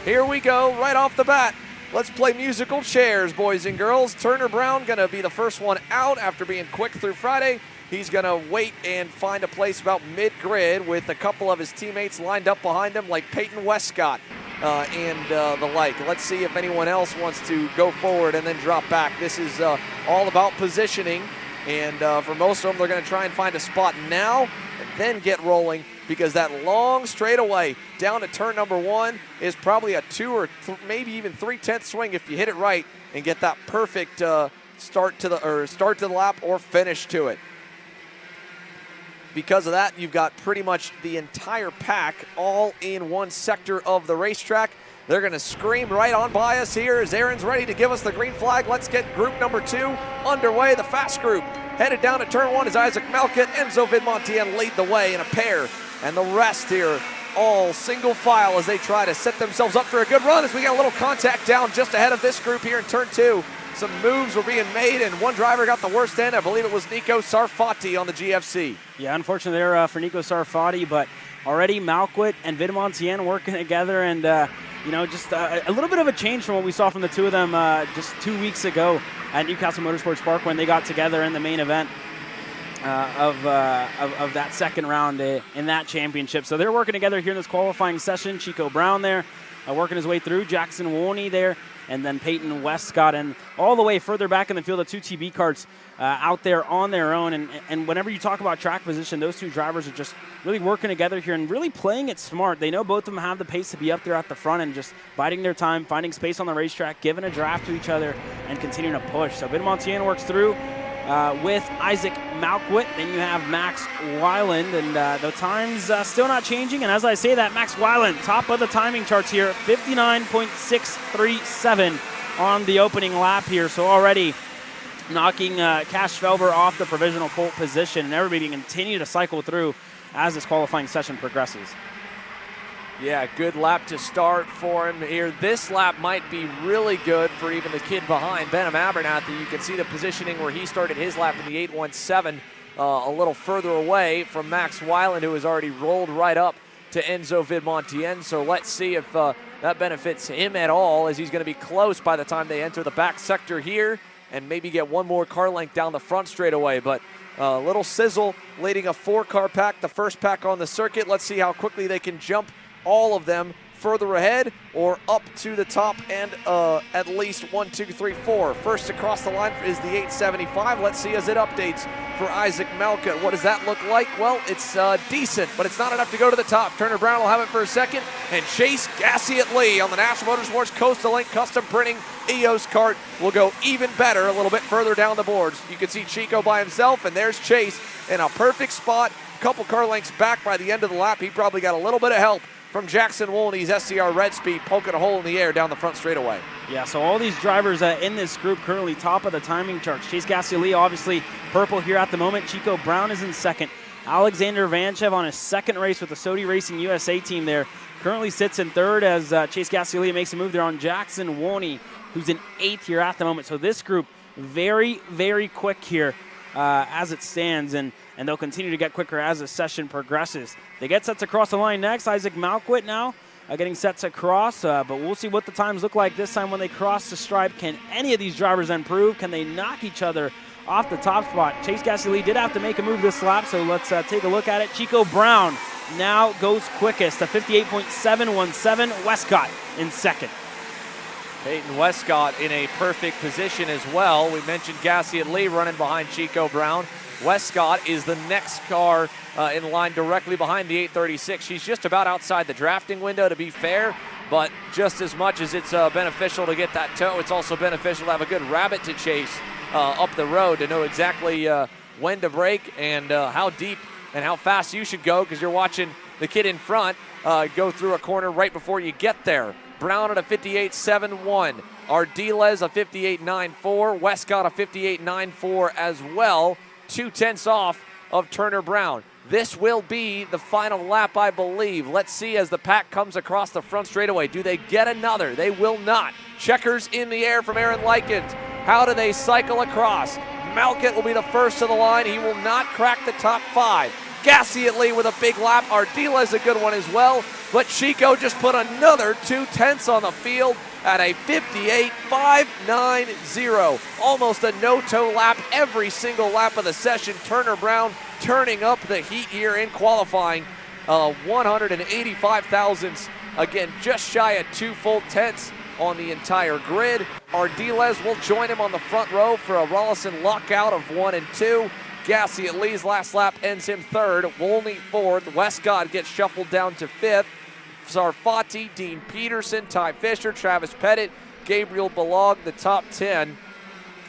Speaker 1: here we go right off the bat. Let's play musical chairs, boys and girls. Turner Brown going to be the first one out after being quick through Friday. He's going to wait and find a place about mid-grid with a couple of his teammates lined up behind him like Peyton Westcott. And the like. Let's see if anyone else wants to go forward and then drop back. This is all about positioning, and for most of them, they're going to try and find a spot now and then get rolling, because that long straightaway down to turn number 1 is probably a 2 or maybe even 3/10 swing if you hit it right and get that perfect start to the lap or finish to it. Because of that, you've got pretty much the entire pack all in one sector of the racetrack. They're going to scream right on by us here as Aaron's ready to give us the green flag. Let's get group number 2 underway. The fast group headed down to turn 1 as Isaac Melkett, Enzo Vidmontien lead the way in a pair. And the rest here all single file as they try to set themselves up for a good run, as we got a little contact down just ahead of this group here in turn 2. Some moves were being made, and one driver got the worst end. I believe it was Nico Sarfati on the GFC.
Speaker 2: Yeah, unfortunately there for Nico Sarfati, but already Malquit and Vidmontien working together, and just a little bit of a change from what we saw from the two of them just 2 weeks ago at Newcastle Motorsports Park when they got together in the main event of that second round in that championship. So they're working together here in this qualifying session. Chico Brown there working his way through, Jackson Wolney there, and then Peyton Westcott, and all the way further back in the field, the 2 TB karts out there on their own. And whenever you talk about track position, those 2 drivers are just really working together here and really playing it smart. They know both of them have the pace to be up there at the front and just biding their time, finding space on the racetrack, giving a draft to each other, and continuing to push. So Vidmontien works through with Isaac Malquit. Then you have Max Weiland, and the time's still not changing. And as I say that, Max Weiland, top of the timing charts here, 59.637 on the opening lap here. So already knocking Cash Felber off the provisional pole position, and everybody continue to cycle through as this qualifying session progresses.
Speaker 1: Yeah, good lap to start for him here. This lap might be really good for even the kid behind, Benham Abernathy. You can see the positioning where he started his lap in the 817, a little further away from Max Weiland, who has already rolled right up to Enzo Vidmontien. So let's see if that benefits him at all, as he's going to be close by the time they enter the back sector here and maybe get one more car length down the front straightaway. But a little sizzle leading a 4-car pack, the first pack on the circuit. Let's see how quickly they can jump all of them further ahead or up to the top and at least 1, 2, 3, 4. First across the line is the 875. Let's see as it updates for Isaac Melkett. What does that look like? Well, it's decent, but it's not enough to go to the top. Turner Brown will have it for a second, and Chase Gassiet Lee on the National Motorsports Coastal Link Custom Printing EOS kart will go even better a little bit further down the boards. You can see Chico by himself, and there's Chase in a perfect spot, a couple car lengths back by the end of the lap. He probably got a little bit of help from Jackson Wolney's SCR Red Speed poking a hole in the air down the front straightaway.
Speaker 2: Yeah, so all these drivers in this group currently top of the timing charts. Chase Gassier obviously purple here at the moment. Chico Brown is in second. Alexander Vanchev on his second race with the Sodi Racing USA team there currently sits in third as Chase Gassier makes a move there on Jackson Wolney, who's in eighth here at the moment. So this group very, very quick here as it stands, and they'll continue to get quicker as the session progresses. They get set to cross the line next. Isaac Malquit now getting set to cross, but we'll see what the times look like this time when they cross the stripe. Can any of these drivers improve? Can they knock each other off the top spot? Chase Gassier did have to make a move this lap, so let's take a look at it. Chico Brown now goes quickest, a 58.717. Westcott in second.
Speaker 1: Peyton Westcott in a perfect position as well. We mentioned Gassiet Lee running behind Chico Brown. Westcott is the next car in line directly behind the 836. She's just about outside the drafting window, to be fair, but just as much as it's beneficial to get that toe, it's also beneficial to have a good rabbit to chase up the road to know exactly when to brake and how deep and how fast you should go, because you're watching the kid in front go through a corner right before you get there. Brown at a 58.71. Ardiles a 58.94. Westcott a 58.94 as well. 2/10 off of Turner Brown. This will be the final lap, I believe. Let's see as the pack comes across the front straightaway. Do they get another? They will not. Checkers in the air from Aaron Likens. How do they cycle across? Malkett will be the first to the line. He will not crack the top 5. Gasciatli with a big lap. Ardila is a good one as well. But Chico just put another 2/10 on the field at a 58.590. Almost a no-toe lap every single lap of the session. Turner Brown turning up the heat here in qualifying. 185 thousandths. Again, just shy of 2 full tenths on the entire grid. Ardiles will join him on the front row for a Rollison lockout of 1 and 2. Gasciatli's last lap ends him 3rd. Wolney 4th. Westcott gets shuffled down to 5th. Sarfati, Dean Peterson, Ty Fisher, Travis Pettit, Gabriel Balog, the top 10.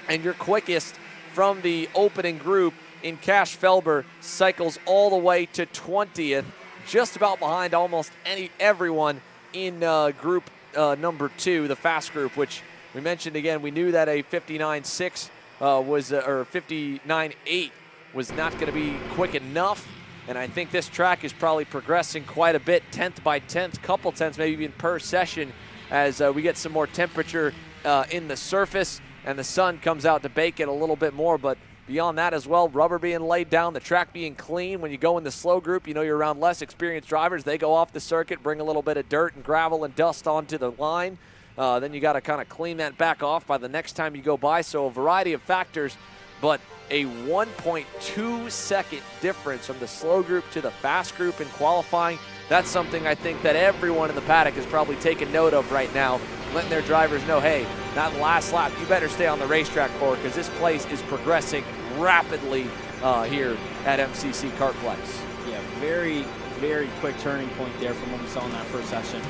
Speaker 1: And your quickest from the opening group in Cash Felber cycles all the way to 20th, just about behind almost everyone in group number 2, the fast group, which we mentioned again. We knew that a 59.6 or 59.8 was not going to be quick enough. And I think this track is probably progressing quite a bit, 10th by 10th, couple tenths maybe even per session, as we get some more temperature in the surface and the sun comes out to bake it a little bit more. But beyond that as well, rubber being laid down, the track being clean. When you go in the slow group, you know you're around less experienced drivers. They go off the circuit, bring a little bit of dirt and gravel and dust onto the line. Then you got to kind of clean that back off by the next time you go by. So a variety of factors, but a 1.2 second difference from the slow group to the fast group in qualifying. That's something I think that everyone in the paddock is probably taking note of right now, letting their drivers know, hey, that last lap, you better stay on the racetrack for, because this place is progressing rapidly here at MCC Kartplex.
Speaker 2: Yeah, very, very quick turning point there from what we saw in that first session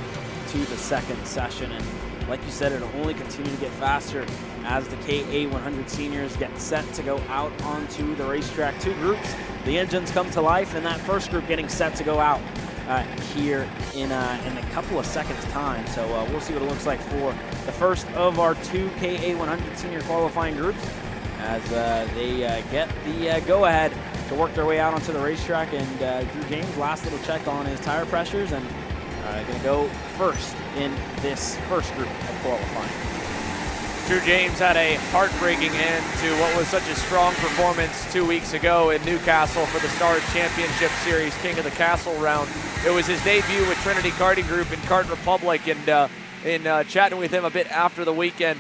Speaker 2: to the second session. And like you said, it'll only continue to get faster as the KA100 seniors get set to go out onto the racetrack. 2 groups, the engines come to life, and that first group getting set to go out here in a couple of seconds time. So we'll see what it looks like for the first of our 2 KA100 senior qualifying groups as they get the go-ahead to work their way out onto the racetrack. And Drew James, last little check on his tire pressures, and going to go first in this first group of qualifying.
Speaker 1: Drew James had a heartbreaking end to what was such a strong performance 2 weeks ago in Newcastle for the Stars Championship Series King of the Castle round. It was his debut with Trinity Karting Group in Kart Republic, and in chatting with him a bit after the weekend,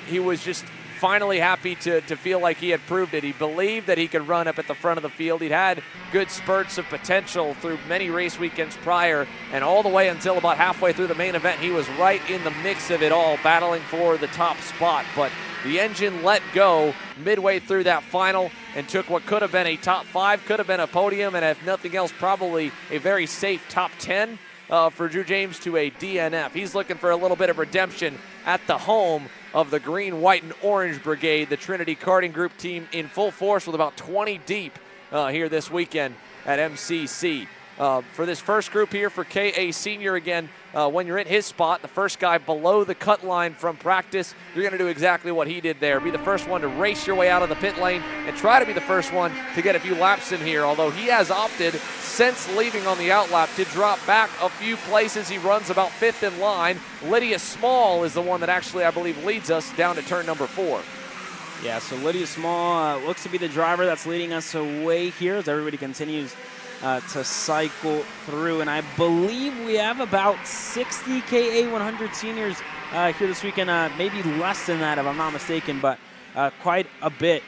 Speaker 1: he was just finally happy to feel like he had proved it. He believed that he could run up at the front of the field. He'd had good spurts of potential through many race weekends prior, and all the way until about halfway through the main event, he was right in the mix of it all, battling for the top spot. But the engine let go midway through that final and took what could have been a top 5, could have been a podium, and if nothing else, probably a very safe top 10 for Drew James to a DNF. He's looking for a little bit of redemption at the home of the green, white, and orange brigade, the Trinity Karting Group team in full force with about 20 deep here this weekend at MCC. For this first group here for KA Senior, again, when you're in his spot, the first guy below the cut line from practice, you're going to do exactly what he did there. Be the first one to race your way out of the pit lane and try to be the first one to get a few laps in here, although he has opted, since leaving on the outlap, to drop back a few places. He runs about 5th in line. Lydia Small is the one that actually, I believe, leads us down to turn number 4.
Speaker 2: Yeah, so Lydia Small looks to be the driver that's leading us away here as everybody continues to cycle through. And I believe we have about 60 KA100 seniors here this weekend, maybe less than that if I'm not mistaken, but quite a bit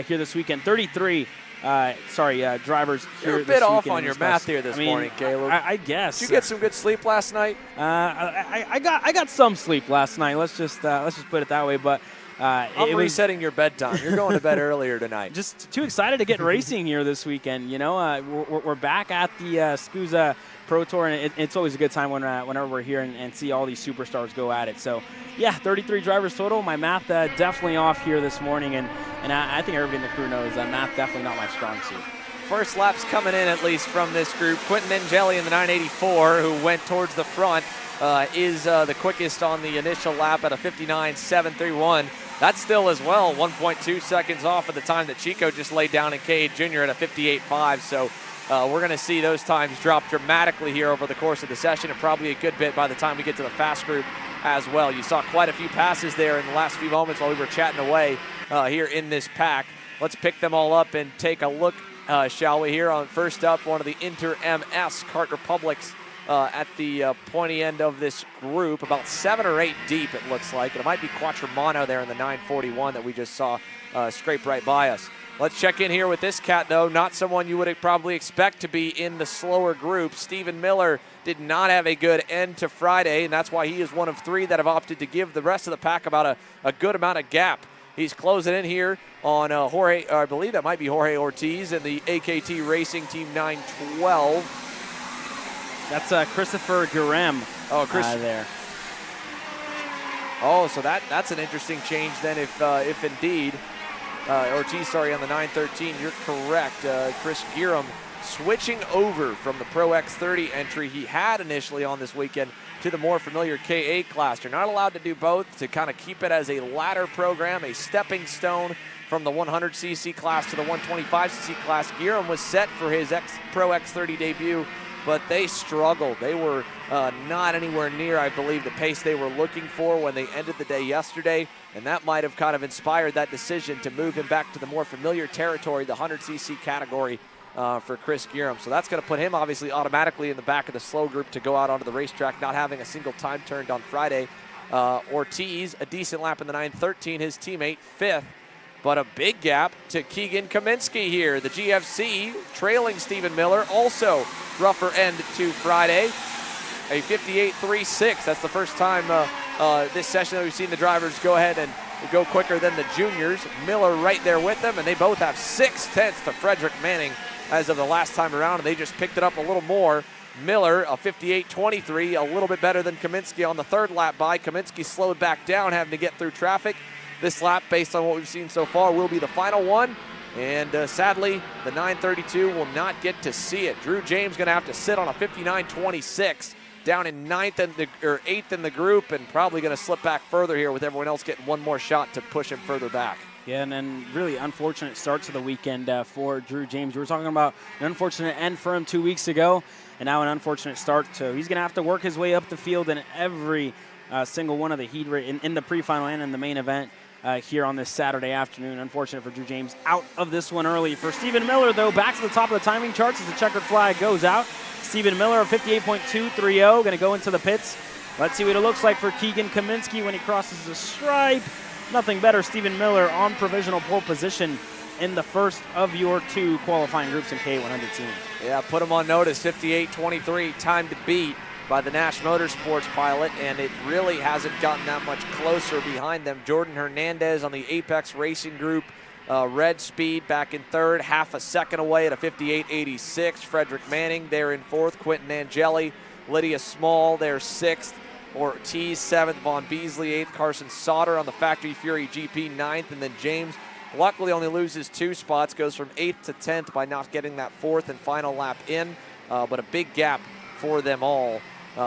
Speaker 2: here this weekend. 33 drivers here.
Speaker 1: You're a bit off on your math here this morning, Caleb.
Speaker 2: I guess.
Speaker 1: Did you get some good sleep last night?
Speaker 2: I got some sleep last night. Let's just put it that way. But
Speaker 1: I'm resetting your bedtime. You're going to bed earlier tonight.
Speaker 2: Just too excited to get racing here this weekend. You know, we're back at the SKUSA Pro Tour, and it's always a good time whenever we're here and see all these superstars go at it. So, yeah, 33 drivers total. My math definitely off here this morning, and I think everybody in the crew knows that math definitely not my strong suit.
Speaker 1: First lap's coming in, at least from this group. Quentin Angeli in the 984, who went towards the front, is the quickest on the initial lap at a 59.731. That's still as well 1.2 seconds off of the time that Chico just laid down in KA Junior at a 58.5. So we're going to see those times drop dramatically here over the course of the session, and probably a good bit by the time we get to the fast group as well. You saw quite a few passes there in the last few moments while we were chatting away here in this pack. Let's pick them all up and take a look, shall we, here on first up, one of the Inter-MS Kart Republics at the pointy end of this group, about 7 or 8 deep it looks like. It might be Quattromano there in the 941 that we just saw scrape right by us. Let's check in here with this cat, though. Not someone you would probably expect to be in the slower group. Stephen Miller did not have a good end to Friday, and that's why he is one of 3 that have opted to give the rest of the pack about a good amount of gap. He's closing in here on Jorge, or I believe that might be Jorge Ortiz in the AKT Racing Team 912.
Speaker 2: That's Christopher Gurem.
Speaker 1: Oh, Chris
Speaker 2: there.
Speaker 1: Oh, so that's an interesting change then if indeed Ortiz, sorry, on the 913, you're correct. Chris Gurem switching over from the Pro X30 entry he had initially on this weekend to the more familiar K8 class. You're not allowed to do both, to kind of keep it as a ladder program, a stepping stone from the 100cc class to the 125cc class. Gurem was set for his Pro X30 debut, but they struggled. They were not anywhere near, I believe, the pace they were looking for when they ended the day yesterday, and that might have kind of inspired that decision to move him back to the more familiar territory, the 100cc category for Chris Gurem. So that's going to put him obviously automatically in the back of the slow group to go out onto the racetrack, not having a single time turned on Friday. Ortiz, a decent lap in the 913, his teammate 5th. But a big gap to Keegan Kaminsky here. The GFC trailing Stephen Miller, also rougher end to Friday. A 58.36. That's the first time this session that we've seen the drivers go ahead and go quicker than the juniors. Miller right there with them, and they both have 6/10 to Frederick Manning as of the last time around, and they just picked it up a little more. Miller, a 58.23, a little bit better than Kaminsky on the 3rd lap by. Kaminsky slowed back down, having to get through traffic. This lap, based on what we've seen so far, will be the final one. And sadly, the 932 will not get to see it. Drew James going to have to sit on a 59.26, down in 8th in the group, and probably going to slip back further here with everyone else getting one more shot to push him further back.
Speaker 2: Yeah, and then really unfortunate start to the weekend for Drew James. We were talking about an unfortunate end for him 2 weeks ago, and now an unfortunate start. So he's going to have to work his way up the field in every single one of the heat in the pre-final and in the main event here on this Saturday afternoon. Unfortunate for Drew James, out of this one early. For Stephen Miller, though, back to the top of the timing charts as the checkered flag goes out. Stephen Miller, 58.230, going to go into the pits. Let's see what it looks like for Keegan Kaminsky when he crosses the stripe. Nothing better. Stephen Miller on provisional pole position in the first of your 2 qualifying groups in K100 teams.
Speaker 1: Yeah, put him on notice. 58.23, time to beat by the Nash Motorsports pilot, and it really hasn't gotten that much closer behind them. Jordan Hernandez on the Apex Racing Group, Red Speed back in 3rd, half a second away at a 58.86. Frederick Manning there in 4th. Quentin Angeli, Lydia Small there 6th. Ortiz 7th, Vaughn Beasley 8th, Carson Sauter on the Factory Fury GP 9th, and then James luckily only loses 2 spots, goes from 8th to 10th by not getting that 4th and final lap in, but a big gap for them all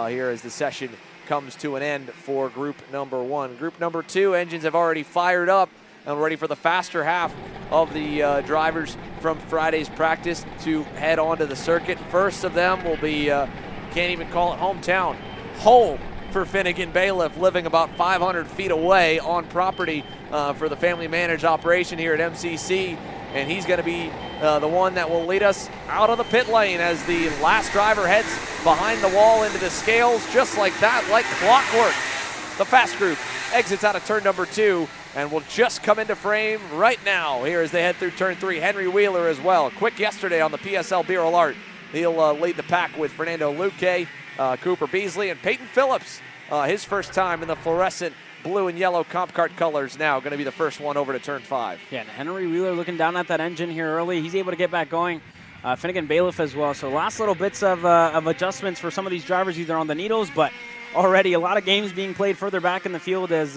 Speaker 1: here as the session comes to an end for group number 1. Group number 2, engines have already fired up and ready for the faster half of the drivers from Friday's practice to head onto the circuit. First of them will be, can't even call it hometown, home for Finnegan Bailiff, living about 500 feet away on property for the family managed operation here at MCC. And he's going to be the one that will lead us out of the pit lane as the last driver heads behind the wall into the scales, just like that, like clockwork. The fast group exits out of turn number 2 and will just come into frame right now here as they head through turn 3. Henry Wheeler as well. Quick yesterday on the PSL Beryl Art. He'll lead the pack with Fernando Luque, Cooper Beasley, and Peyton Phillips. His first time in the fluorescent blue and yellow Comp Kart colors now, going to be the first one over to turn 5.
Speaker 2: Yeah, and Henry Wheeler looking down at that engine here early. He's able to get back going. Finnegan Bailiff as well. So last little bits of adjustments for some of these drivers either on the needles, but already a lot of games being played further back in the field as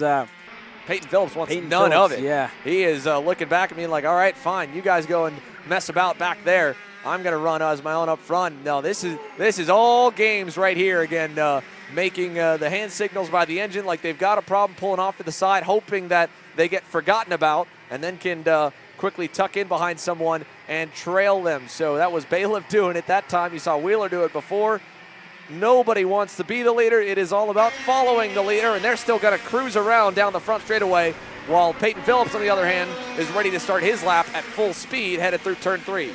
Speaker 1: Peyton Phillips wants none of it.
Speaker 2: Yeah.
Speaker 1: He is looking back at me like, all right, fine, you guys go and mess about back there. I'm going to run as my own up front. No, this is all games right here again, making the hand signals by the engine like they've got a problem pulling off to the side, hoping that they get forgotten about and then can quickly tuck in behind someone and trail them. So that was Bailiff doing it that time. You saw Wheeler do it before. Nobody wants to be the leader. It is all about following the leader, and they're still going to cruise around down the front straightaway, while Peyton Phillips, on the other hand, is ready to start his lap at full speed, headed through turn 3.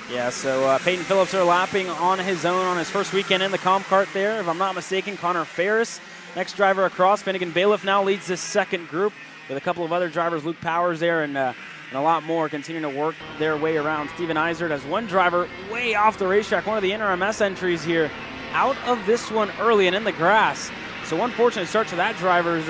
Speaker 2: Yeah, so Peyton Phillips are lapping on his own on his first weekend in the comp cart there. If I'm not mistaken, Connor Ferris, next driver across. Finnegan Bailiff now leads this second group with a couple of other drivers, Luke Powers there, and a lot more continuing to work their way around. Steven Eisert has one driver way off the racetrack, one of the NRMS entries here, out of this one early and in the grass. So unfortunate start to that driver's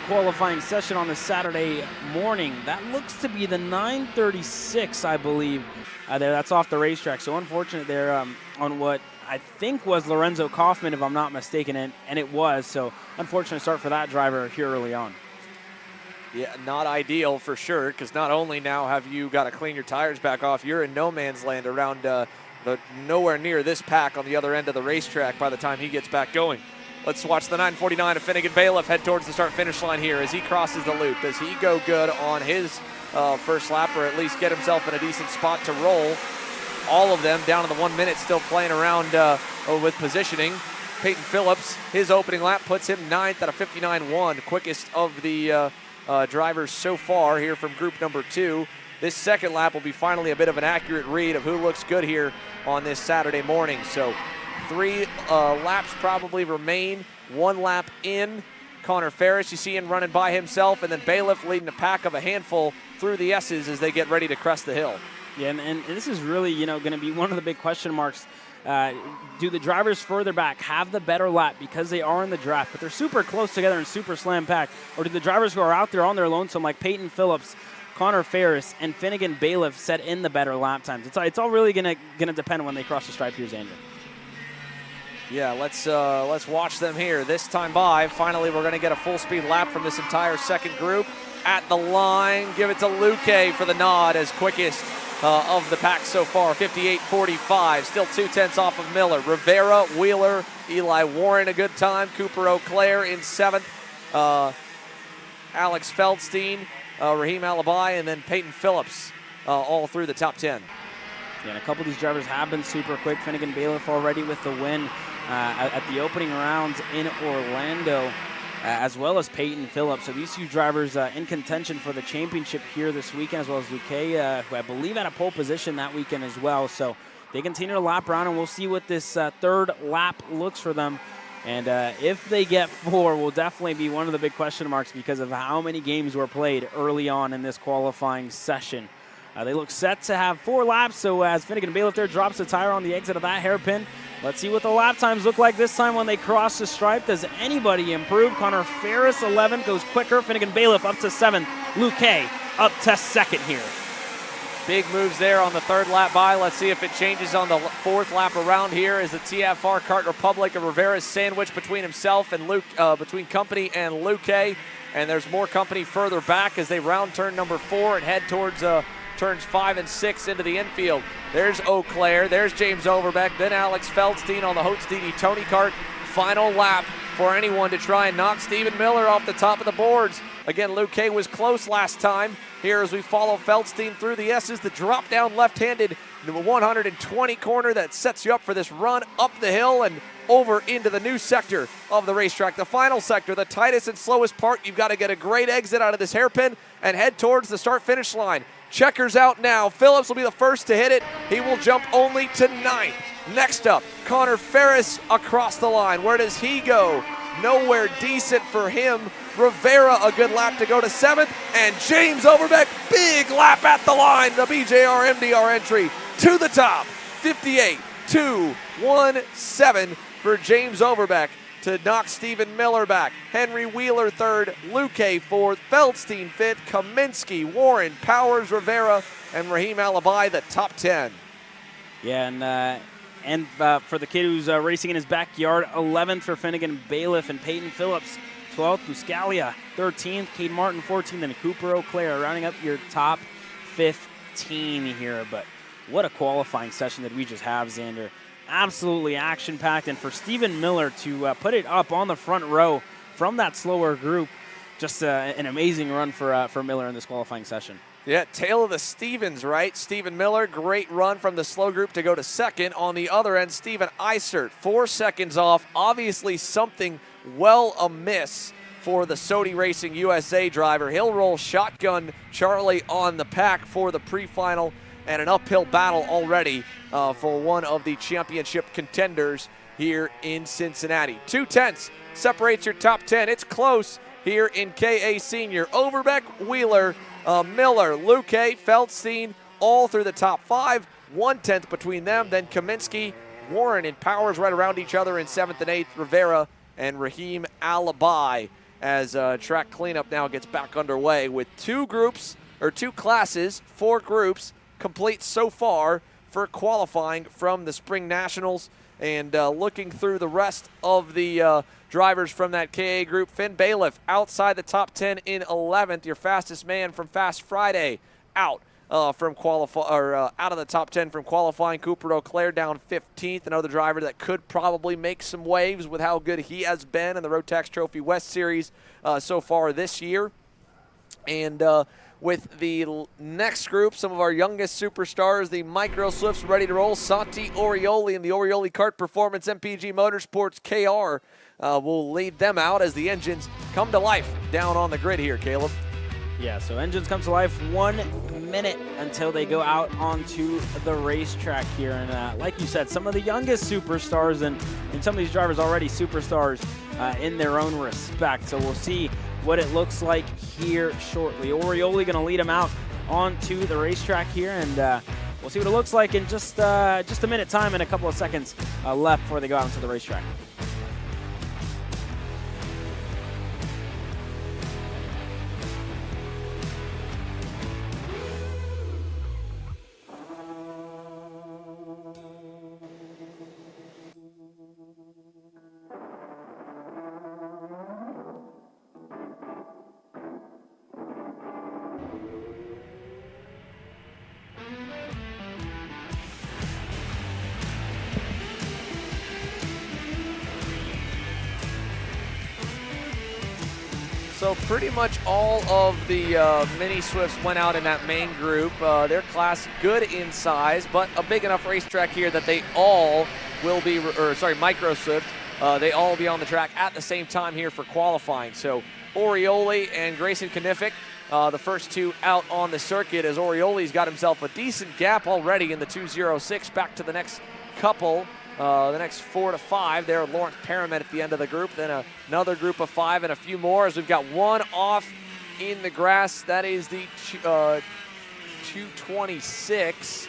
Speaker 2: qualifying session on this Saturday morning. That looks to be the 936, I believe, there. That's off the racetrack. So unfortunate there on what I think was Lorenzo Kaufman, if I'm not mistaken, and it was. So unfortunate start for that driver here early on.
Speaker 1: Yeah, not ideal for sure, because not only now have you got to clean your tires back off, you're in no man's land around nowhere near this pack on the other end of the racetrack by the time he gets back going. Let's watch the 949 of Finnegan Bailiff head towards the start-finish line here as he crosses the loop. Does he go good on his first lap, or at least get himself in a decent spot to roll? All of them down to the 1 minute, still playing around with positioning. Peyton Phillips, his opening lap puts him 9th out of 59.1, quickest of the drivers so far here from group number 2. This second lap will be finally a bit of an accurate read of who looks good here on this Saturday morning. So 3 laps probably remain. 1 lap in. Connor Ferris, you see him running by himself, and then Bailiff leading a pack of a handful through the S's as they get ready to crest the hill.
Speaker 2: Yeah, and this is really, going to be one of the big question marks. Do the drivers further back have the better lap because they are in the draft, but they're super close together and super slam-packed? Or do the drivers who are out there on their lonesome, like Peyton Phillips, Connor Ferris, and Finnegan Bailiff, set in the better lap times? It's all really gonna depend when they cross the stripe here, Xander.
Speaker 1: Yeah, let's watch them here. This time by, finally we're going to get a full-speed lap from this entire second group. At the line, give it to Luque for the nod as quickest of the pack so far, 58.45. Still 2/10 off of Miller. Rivera, Wheeler, Eli Warren a good time. Cooper Auclair in 7th. Alex Feldstein, Raheem Alibi, and then Peyton Phillips all through the top 10.
Speaker 2: Yeah, and a couple of these drivers have been super quick. Finnegan Bailiff already with the win at the opening rounds in Orlando, as well as Peyton Phillips. So these two drivers in contention for the championship here this weekend, as well as Luque, who I believe had a pole position that weekend as well. So they continue to lap around, and we'll see what this third lap looks for them. And if they get 4, will definitely be one of the big question marks because of how many games were played early on in this qualifying session. They look set to have 4 laps, so as Finnegan Bailiff there drops the tire on the exit of that hairpin, let's see what the lap times look like this time when they cross the stripe. Does anybody improve? Connor Ferris, 11th, goes quicker. Finnegan Bailiff up to 7th. Luque up to 2nd here.
Speaker 1: Big moves there on the 3rd lap by. Let's see if it changes on the 4th lap around here as the TFR Kart Republic of Rivera's sandwich between himself and between Company and Luque. And there's more Company further back as they round turn number 4 and head towards turns 5 and 6 into the infield. There's Auclair, there's James Overbeck, then Alex Feldstein on the Hotstede Tony Kart. Final lap for anyone to try and knock Stephen Miller off the top of the boards. Again, Luque was close last time. Here as we follow Feldstein through the S's, the drop down left-handed 120 corner that sets you up for this run up the hill and over into the new sector of the racetrack. The final sector, the tightest and slowest part. You've got to get a great exit out of this hairpin and head towards the start-finish line. Checkers out now. Phillips will be the first to hit it. He will jump only to 9th. Next up, Connor Ferris across the line. Where does he go? Nowhere decent for him. Rivera, a good lap to go to 7th. And James Overbeck, big lap at the line. The BJR MDR entry to the top. 58.217 for James Overbeck to knock Stephen Miller back. Henry Wheeler 3rd, Luque 4th, Feldstein 5th, Kaminsky, Warren, Powers, Rivera, and Raheem Alibi, the top 10.
Speaker 2: Yeah, and for the kid who's racing in his backyard, 11th for Finnegan Bailiff and Peyton Phillips, 12th, Buscalia, 13th, Cade Martin, 14th, and Cooper Auclair rounding up your top 15 here. But what a qualifying session that we just have, Xander. Absolutely action-packed, and for Stephen Miller to put it up on the front row from that slower group, just an amazing run for Miller in this qualifying session.
Speaker 1: Yeah, tail of the Stevens, right? Stephen Miller, great run from the slow group to go to second. On the other end, Steven Eisert, 4 seconds off. Obviously something well amiss for the Sodi Racing USA driver. He'll roll shotgun Charlie on the pack for the pre-final, and an uphill battle already for one of the championship contenders here in Cincinnati. 2/10 separates your top 10. It's close here in KA Senior. Overbeck, Wheeler, Miller, Luque, Feldstein, all through the top 5. 1/10 between them. Then Kaminsky, Warren, and Powers right around each other in 7th and 8th. Rivera and Raheem Alibi as track cleanup now gets back underway with 2 classes, 4 groups complete so far for qualifying from the Spring Nationals. And looking through the rest of the drivers from that KA group, Finn Bailiff outside the top 10 in 11th. Your fastest man from Fast Friday out from out of the top 10 from qualifying. Cooper O'Clair down 15th, another driver that could probably make some waves with how good he has been in the Rotax Trophy West Series so far this year. And with the next group, some of our youngest superstars, the Micro Swifts ready to roll. Santi Orioli and the Orioli Kart Performance MPG Motorsports KR will lead them out as the engines come to life down on the grid here, Caleb.
Speaker 2: Yeah, so engines come to life 1 minute until they go out onto the racetrack here. And like you said, some of the youngest superstars and some of these drivers already superstars in their own respect. So we'll see what it looks like here shortly. Orioli going to lead them out onto the racetrack here, and we'll see what it looks like in just a minute time and a couple of seconds left before they go out onto the racetrack.
Speaker 1: So pretty much all of the mini Swifts went out in that main group. Their class good in size, but a big enough racetrack here that they all will be, Micro Swift, they all will be on the track at the same time here for qualifying. So Orioli and Grayson Knifick, the first 2 out on the circuit, as Orioli's got himself a decent gap already in the 2:06. Back to the next couple. The next 4 to 5 there, Lawrence Paramet at the end of the group. Then another group of 5 and a few more as we've got one off in the grass. That is the 226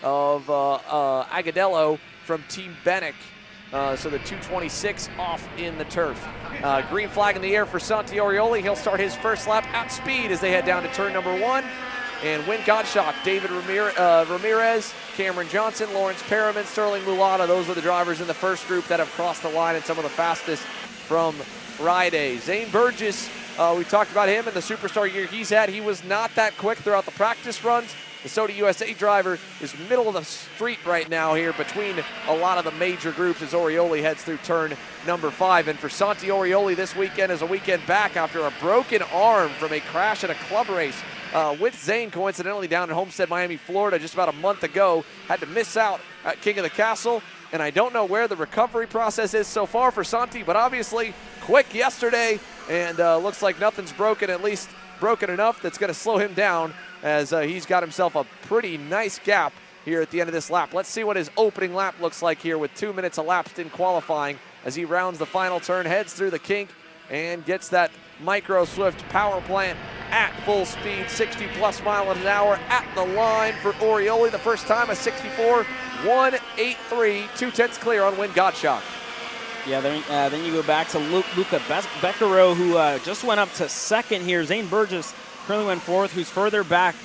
Speaker 1: of Agadello from Team Bennick. So the 226 off in the turf. Green flag in the air for Santi Orioli. He'll start his first lap at speed as they head down to turn number 1. And Win Gottschalk, David Ramirez, Cameron Johnson, Lawrence Perriman, Sterling Mulata. Those are the drivers in the first group that have crossed the line and some of the fastest from Friday. Zane Burgess, we talked about him and the superstar year he's had. He was not that quick throughout the practice runs. The Sodi USA driver is middle of the street right now here between a lot of the major groups as Orioli heads through turn number 5. And for Santi Orioli, this weekend is a weekend back after a broken arm from a crash at a club race with Zane, coincidentally, down in Homestead, Miami, Florida, just about a month ago. Had to miss out at King of the Castle. And I don't know where the recovery process is so far for Santi, but obviously quick yesterday, and looks like nothing's broken, at least broken enough that's going to slow him down, as he's got himself a pretty nice gap here at the end of this lap. Let's see what his opening lap looks like here with 2 minutes elapsed in qualifying as he rounds the final turn, heads through the kink, and gets that Micro Swift power plant at full speed, 60+ miles an hour at the line for Orioli. The first time, a 64, 183, 2/10 clear on Win Gottschalk.
Speaker 2: Yeah, then you go back to Luca Beccaro, who just went up to second here. Zane Burgess currently went fourth, who's further back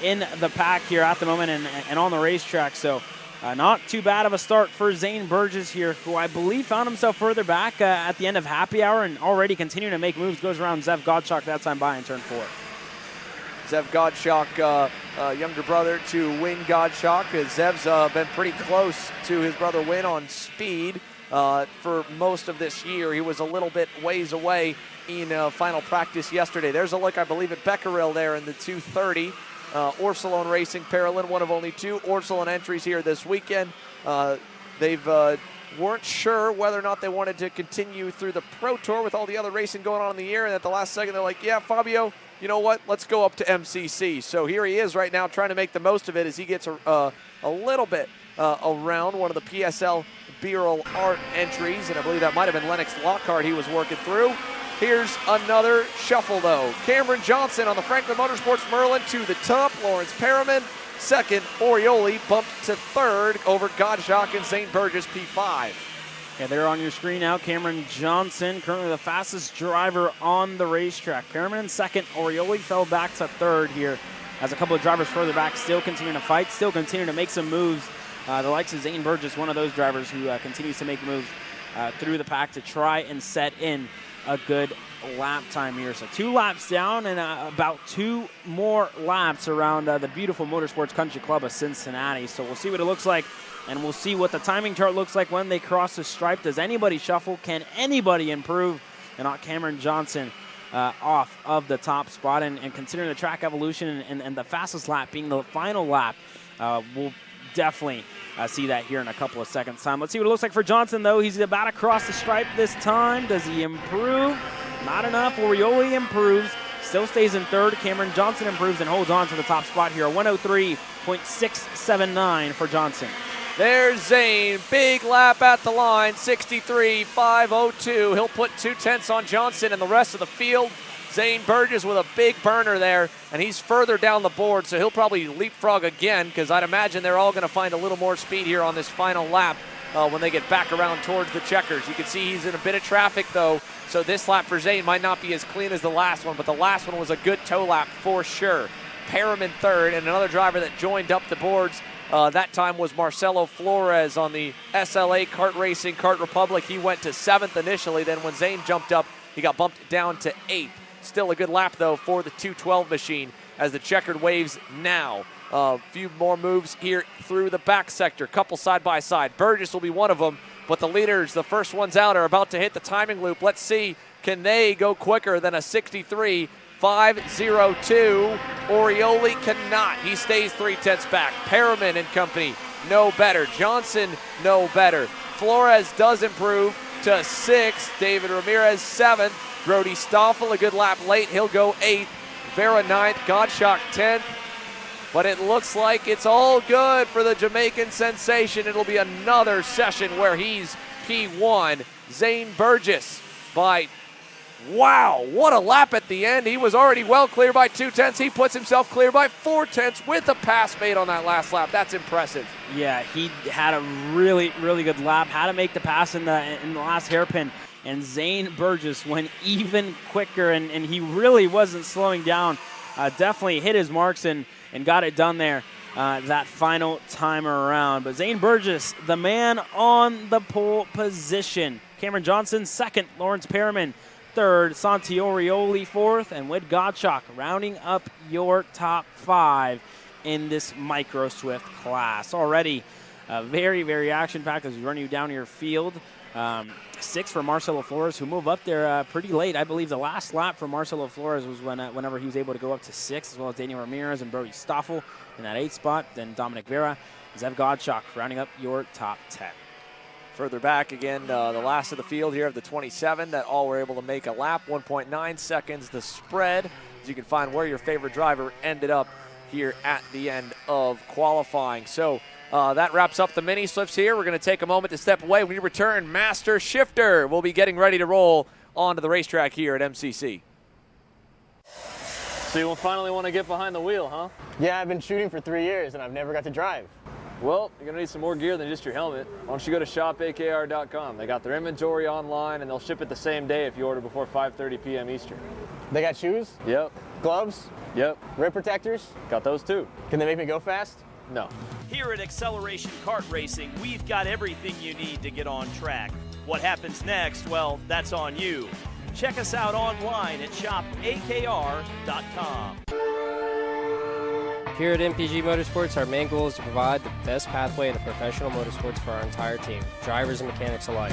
Speaker 2: in the pack here at the moment and on the racetrack. So not too bad of a start for Zane Burgess here, who I believe found himself further back at the end of happy hour and already continuing to make moves. Goes around Zev Gottschalk that time by in turn 4.
Speaker 1: Zev Gottschalk, younger brother to Win Gottschalk. Zev's been pretty close to his brother Win on speed for most of this year. He was a little bit ways away in final practice yesterday. There's a look, I believe, at Becquerel there in the 230. Orsolone Racing Paralin, one of only 2 Orsolone entries here this weekend. They've weren't sure whether or not they wanted to continue through the Pro Tour with all the other racing going on in the year, and at the last second they're like, yeah, Fabio, you know what, let's go up to MCC. So here he is right now trying to make the most of it as he gets a little bit around one of the PSL Beryl Art entries, and I believe that might have been Lennox Lockhart he was working through. Here's another shuffle, though. Cameron Johnson on the Franklin Motorsports Merlin to the top. Lawrence Perriman, second. Orioli bumped to third over Gottschalk and St. Burgess, P5.
Speaker 2: Yeah, they're on your screen now. Cameron Johnson, currently the fastest driver on the racetrack. Perriman in second. Orioli fell back to third here as a couple of drivers further back still continuing to fight, still continuing to make some moves. The likes of Zane Burgess, one of those drivers who continues to make moves through the pack to try and set in a good lap time here. So 2 laps down and about 2 more laps around the beautiful Motorsports Country Club of Cincinnati. So we'll see what it looks like, and we'll see what the timing chart looks like when they cross the stripe. Does anybody shuffle? Can anybody improve? And not Cameron Johnson off of the top spot. And considering the track evolution and the fastest lap being the final lap, we'll definitely see that here in a couple of seconds time. Let's see what it looks like for Johnson, though. He's about to cross the stripe this time. Does he improve? Not enough. Orioli improves, still stays in third. Cameron Johnson improves and holds on to the top spot here. 103.679 for Johnson.
Speaker 1: There's Zane, big lap at the line, 63.502. He'll put 2/10 on Johnson and the rest of the field. Zane Burgess with a big burner there, and he's further down the board, so he'll probably leapfrog again, because I'd imagine they're all going to find a little more speed here on this final lap when they get back around towards the checkers. You can see he's in a bit of traffic, though, so this lap for Zane might not be as clean as the last one, but the last one was a good toe lap for sure. Perriman third, and another driver that joined up the boards that time was Marcelo Flores on the SLA Kart Racing Kart Republic. He went to 7th initially, then when Zane jumped up, he got bumped down to 8th. Still a good lap, though, for the 212 machine as the checkered waves now. A few more moves here through the back sector, couple side by side. Burgess will be one of them, but the leaders, the first ones out, are about to hit the timing loop. Let's see, can they go quicker than a 63.502? Orioli cannot. He stays 3/10 back. Perriman and company, no better. Johnson, no better. Flores does improve to 6th. David Ramirez, 7th. Brody Stoffel, a good lap late. He'll go 8th. Vera 9th. Gottschalk 10th. But it looks like it's all good for the Jamaican sensation. It'll be another session where he's P1. Zane Burgess by, wow, what a lap at the end. He was already well clear by 2/10. He puts himself clear by 4/10 with a pass made on that last lap. That's impressive.
Speaker 2: Yeah, he had a really, really good lap. Had to make the pass in the last hairpin. And Zane Burgess went even quicker, and he really wasn't slowing down. Definitely hit his marks and got it done there that final time around. But Zane Burgess, the man on the pole position. Cameron Johnson, 2nd. Lawrence Perriman, 3rd. Santi Orioli, 4th. And Wid Gottschalk rounding up your top 5 in this Micro Swift class. Already very, very action-packed as we run you down your field. 6 for Marcelo Flores, who moved up there pretty late. I believe the last lap for Marcelo Flores was whenever he was able to go up to 6, as well as Daniel Ramirez and Brody Stoffel in that 8th spot. Then Dominic Vera, Zev Gottschalk rounding up your top 10.
Speaker 1: Further back again, the last of the field here of the 27 that all were able to make a lap. 1.9 seconds the spread, as you can find where your favorite driver ended up here at the end of qualifying. So that wraps up the mini slips here. We're going to take a moment to step away. When we return, Master Shifter will be getting ready to roll onto the racetrack here at MCC.
Speaker 5: So you finally want to get behind the wheel, huh?
Speaker 9: Yeah, I've been shooting for 3 years and I've never got to drive.
Speaker 5: Well, you're going to need some more gear than just your helmet. Why don't you go to shopakr.com. They got their inventory online and they'll ship it the same day if you order before 5:30 p.m. Eastern.
Speaker 9: They got shoes?
Speaker 5: Yep.
Speaker 9: Gloves?
Speaker 5: Yep.
Speaker 9: Rib protectors?
Speaker 5: Got those too.
Speaker 9: Can they make me go fast?
Speaker 5: No.
Speaker 3: Here at Acceleration Kart Racing, we've got everything you need to get on track. What happens next? Well, that's on you. Check us out online at shopakr.com.
Speaker 10: Here at MPG Motorsports, our main goal is to provide the best pathway into professional motorsports for our entire team, drivers and mechanics alike.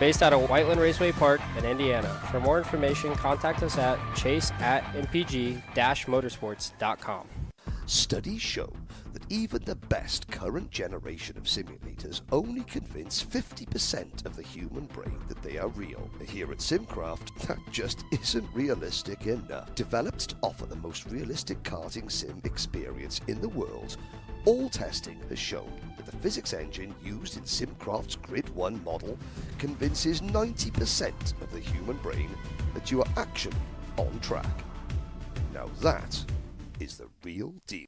Speaker 10: based out of Whiteland Raceway Park in Indiana. For more information, contact us at chase@mpg-motorsports.com.
Speaker 11: Studies show that even the best current generation of simulators only convince 50% of the human brain that they are real. Here at Simcraft, that just isn't realistic enough. Developed to offer the most realistic karting sim experience in the world, all testing has shown that the physics engine used in Simcraft's Grid 1 model convinces 90% of the human brain that you are actually on track. Now that is the real deal.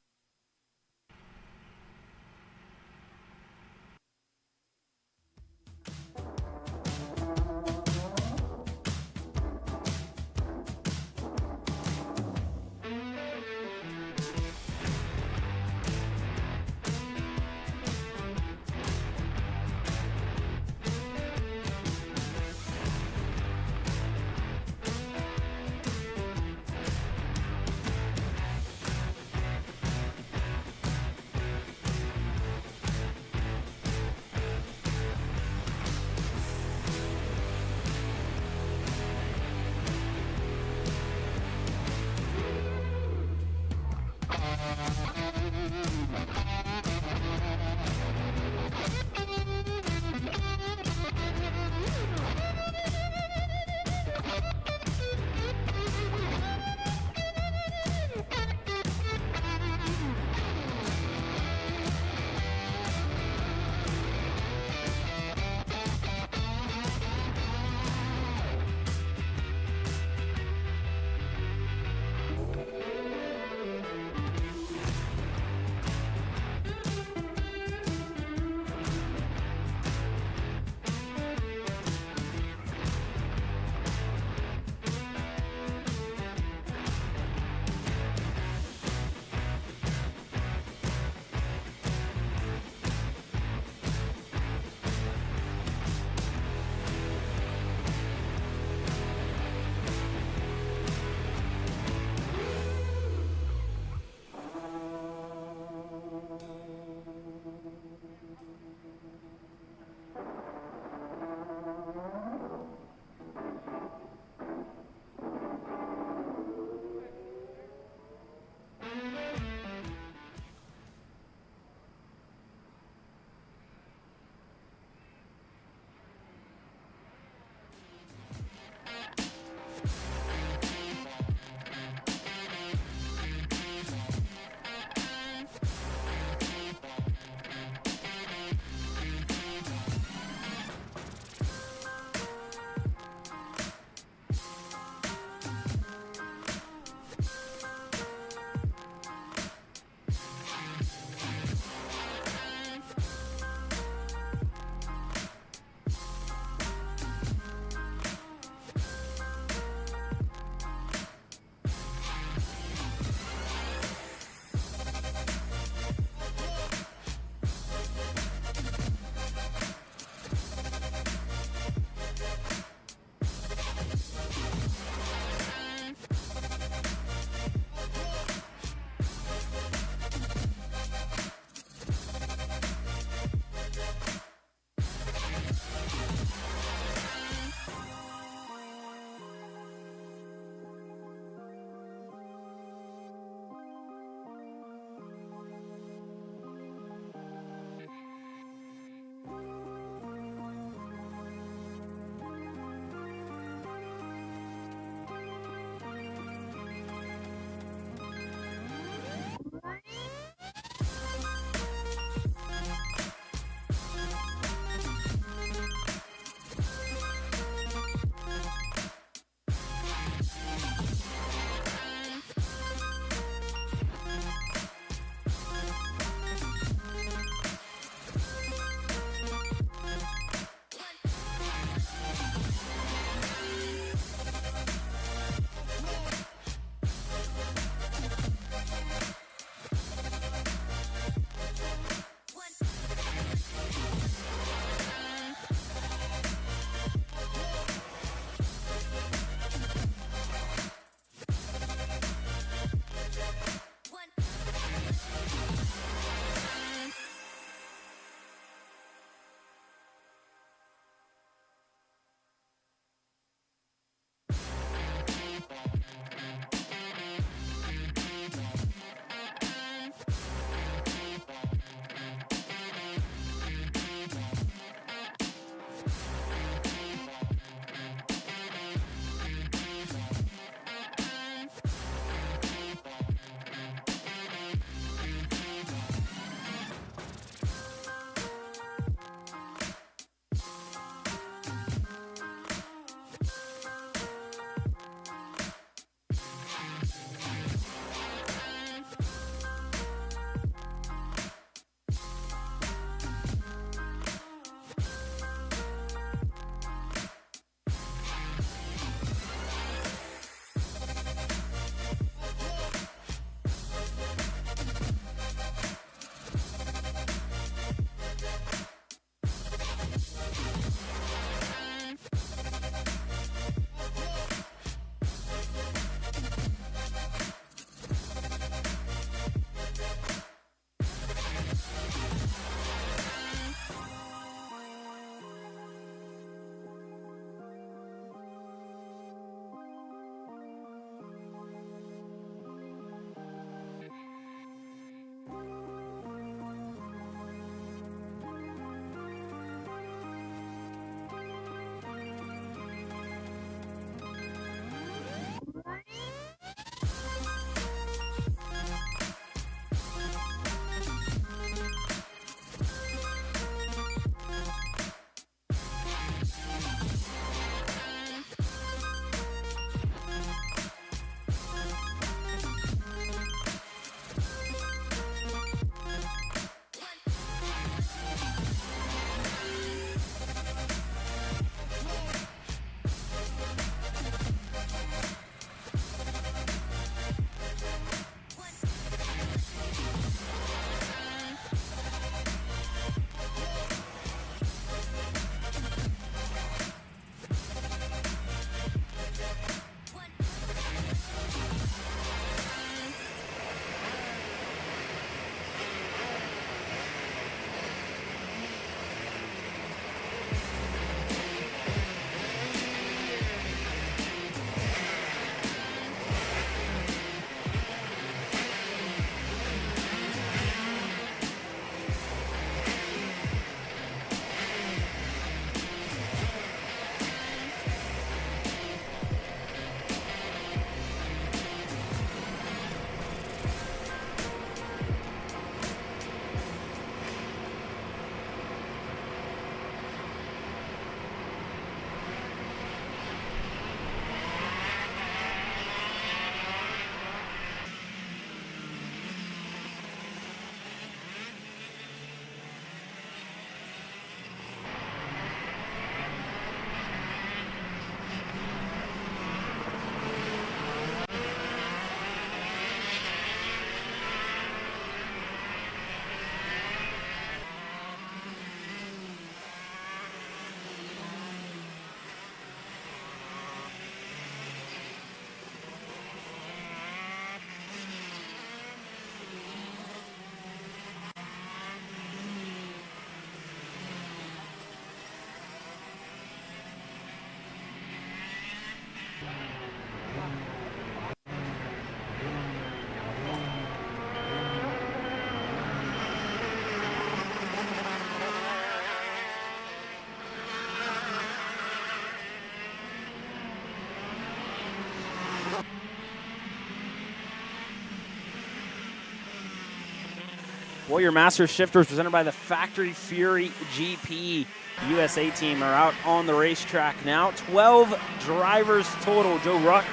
Speaker 2: Well, your Master Shifters presented by the Factory Fury GP USA team are out on the racetrack now. 12 drivers total. Joe Ruck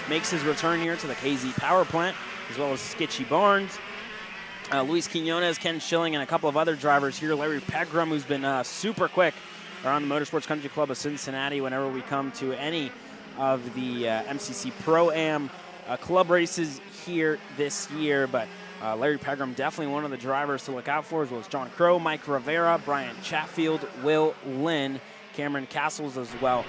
Speaker 2: makes his return here to the KZ Power Plant, as well as Skitchy Barnes. Luis Quinones, Ken Schilling, and a couple of other drivers here. Larry Pegram, who's been super quick around the Motorsports Country Club of Cincinnati whenever we come to any of the MCC Pro-Am club races here this year. But Larry Pegram, definitely one of the drivers to look out for, as well as John Crow, Mike Rivera, Brian Chatfield, Will Lynn, Cameron Castles as well.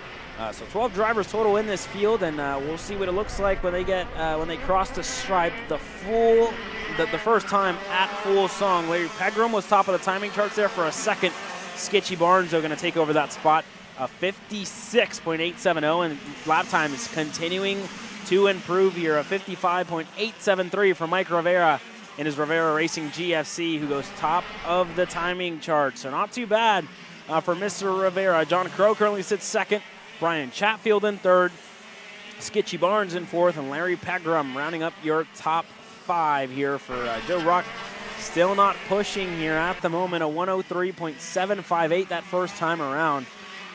Speaker 2: So 12 drivers total in this field, and we'll see what it looks like when they get when they cross the stripe the first time at full song. Larry Pegram was top of the timing charts there for a second. Skitchy Barnes are going to take over that spot. 56.870, and lap time is continuing to improve here. A 55.873 for Mike Rivera in his Rivera Racing GFC, who goes top of the timing chart. So not too bad for Mr. Rivera. John Crow currently sits second. Brian Chatfield in third. Skitchy Barnes in fourth. And Larry Pegram rounding up your top five here for Joe Ruck. Still not pushing here at the moment. A 103.758 that first time around.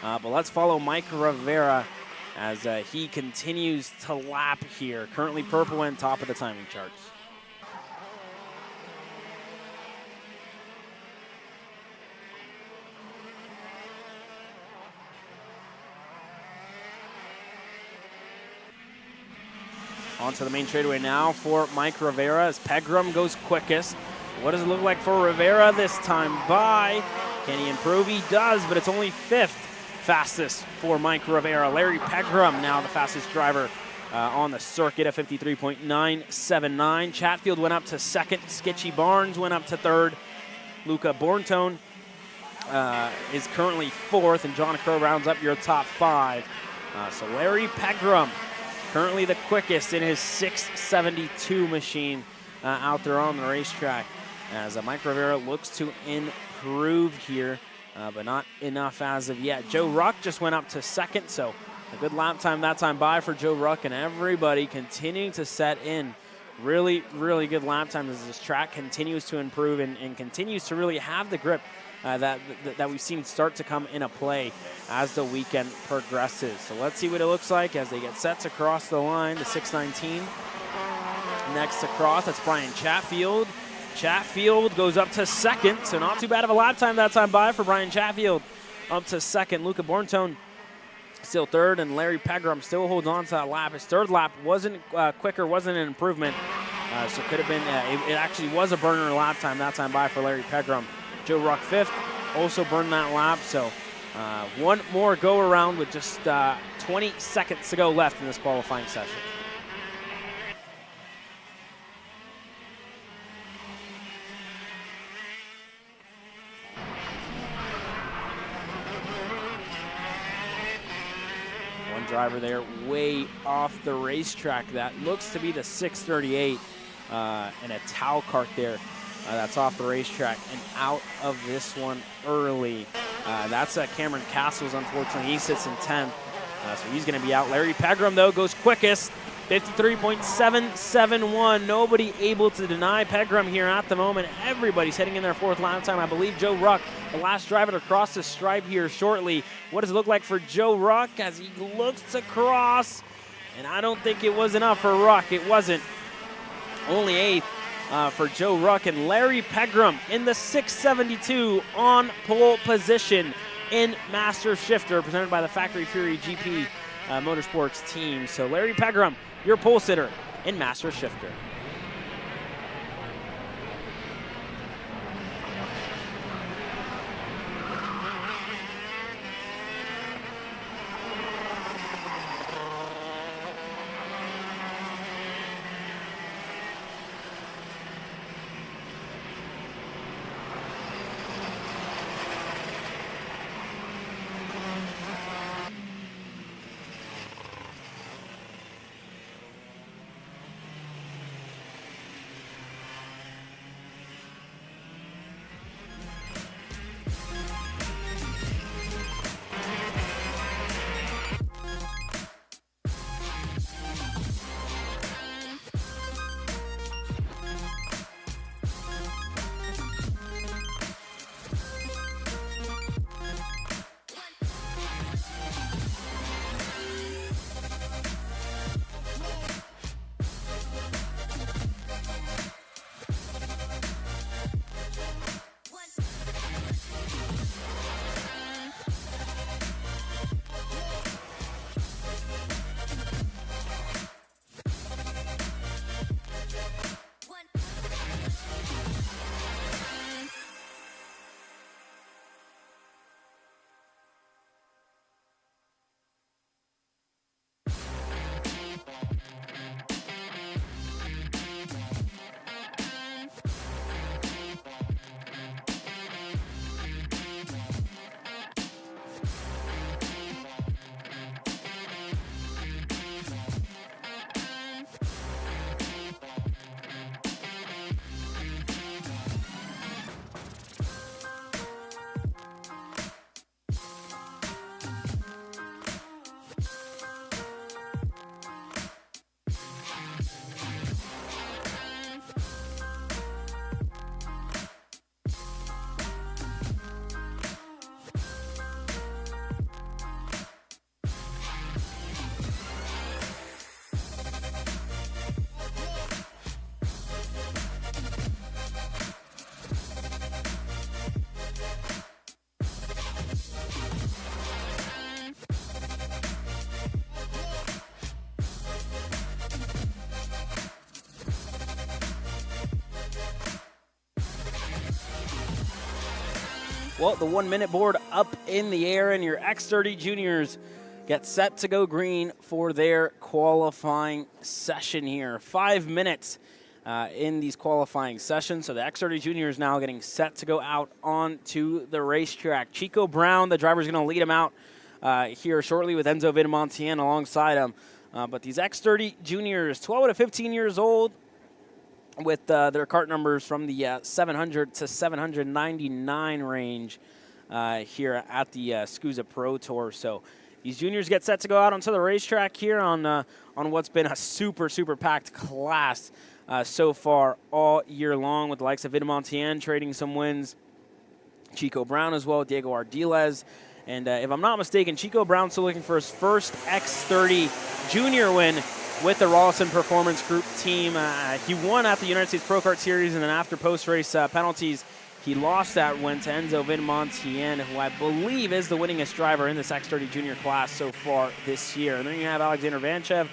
Speaker 2: But let's follow Mike Rivera as he continues to lap here. Currently purple and top of the timing charts. Onto the main straightaway now for Mike Rivera as Pegram goes quickest. What does it look like for Rivera this time by? Can he improve? He does, but it's only fifth fastest for Mike Rivera. Larry Pegram now the fastest driver on the circuit at 53.979. Chatfield went up to second. Skitchy Barnes went up to third. Luca Borntone is currently fourth, and John Crow rounds up your top five. So Larry Pegram currently the quickest in his 672 machine out there on the racetrack, as Mike Rivera looks to improve here, but not enough as of yet. Joe Ruck just went up to second, so a good lap time that time by for Joe Ruck, and everybody continuing to set in really, really good lap time as this track continues to improve and continues to really have the grip that we've seen start to come into play as the weekend progresses. So let's see what it looks like as they get set to cross the line. The 619 next to cross. That's Brian Chatfield. Chatfield goes up to second, so not too bad of a lap time that time by for Brian Chatfield. Up to second. Luca Borntone still third, and Larry Pegram still holds on to that lap. His third lap wasn't quicker, wasn't an improvement, so could have been, it actually was a burner lap time that time by for Larry Pegram. Joe Ruck fifth, also burned that lap, so one more go around with just 20 seconds to go left in this qualifying session. One driver there way off the racetrack. That looks to be the 638 and a Tau Kart there. That's off the racetrack and out of this one early. That's Cameron Castles, unfortunately. He sits in 10th, so he's going to be out. Larry Pegram, though, goes quickest, 53.771. Nobody able to deny Pegram here at the moment. Everybody's heading in their fourth lap time. I believe Joe Ruck, the last driver to cross the stripe here shortly. What does it look like for Joe Ruck as he looks to cross? And I don't think it was enough for Ruck. It wasn't. Only eighth. For Joe Ruck, and Larry Pegram in the 672 on pole position in Master Shifter, presented by the Factory Fury GP Motorsports team. So Larry Pegram, your pole sitter in Master Shifter. Well, the 1 minute board up in the air, and your X30 juniors get set to go green for their qualifying session here. 5 minutes in these qualifying sessions. So the X30 juniors now getting set to go out onto the racetrack. Chico Brown, the driver, is going to lead him out here shortly with Enzo Vidamontian alongside him. But these X30 juniors, 12 to 15 years old, with their kart numbers from the 700 to 799 range here at the SKUSA Pro Tour. So these juniors get set to go out onto the racetrack here on what's been a super packed class so far all year long, with the likes of Vidamontian trading some wins, Chico Brown as well, Diego Ardiles. And if I'm not mistaken, Chico Brown still looking for his first X30 junior win with the Rawlson Performance Group team. He won at the United States Pro Kart Series, and then after post-race penalties, he lost that win to Enzo Vidamontian, who I believe is the winningest driver in this X30 junior class so far this year. And then you have Alexander Vanchev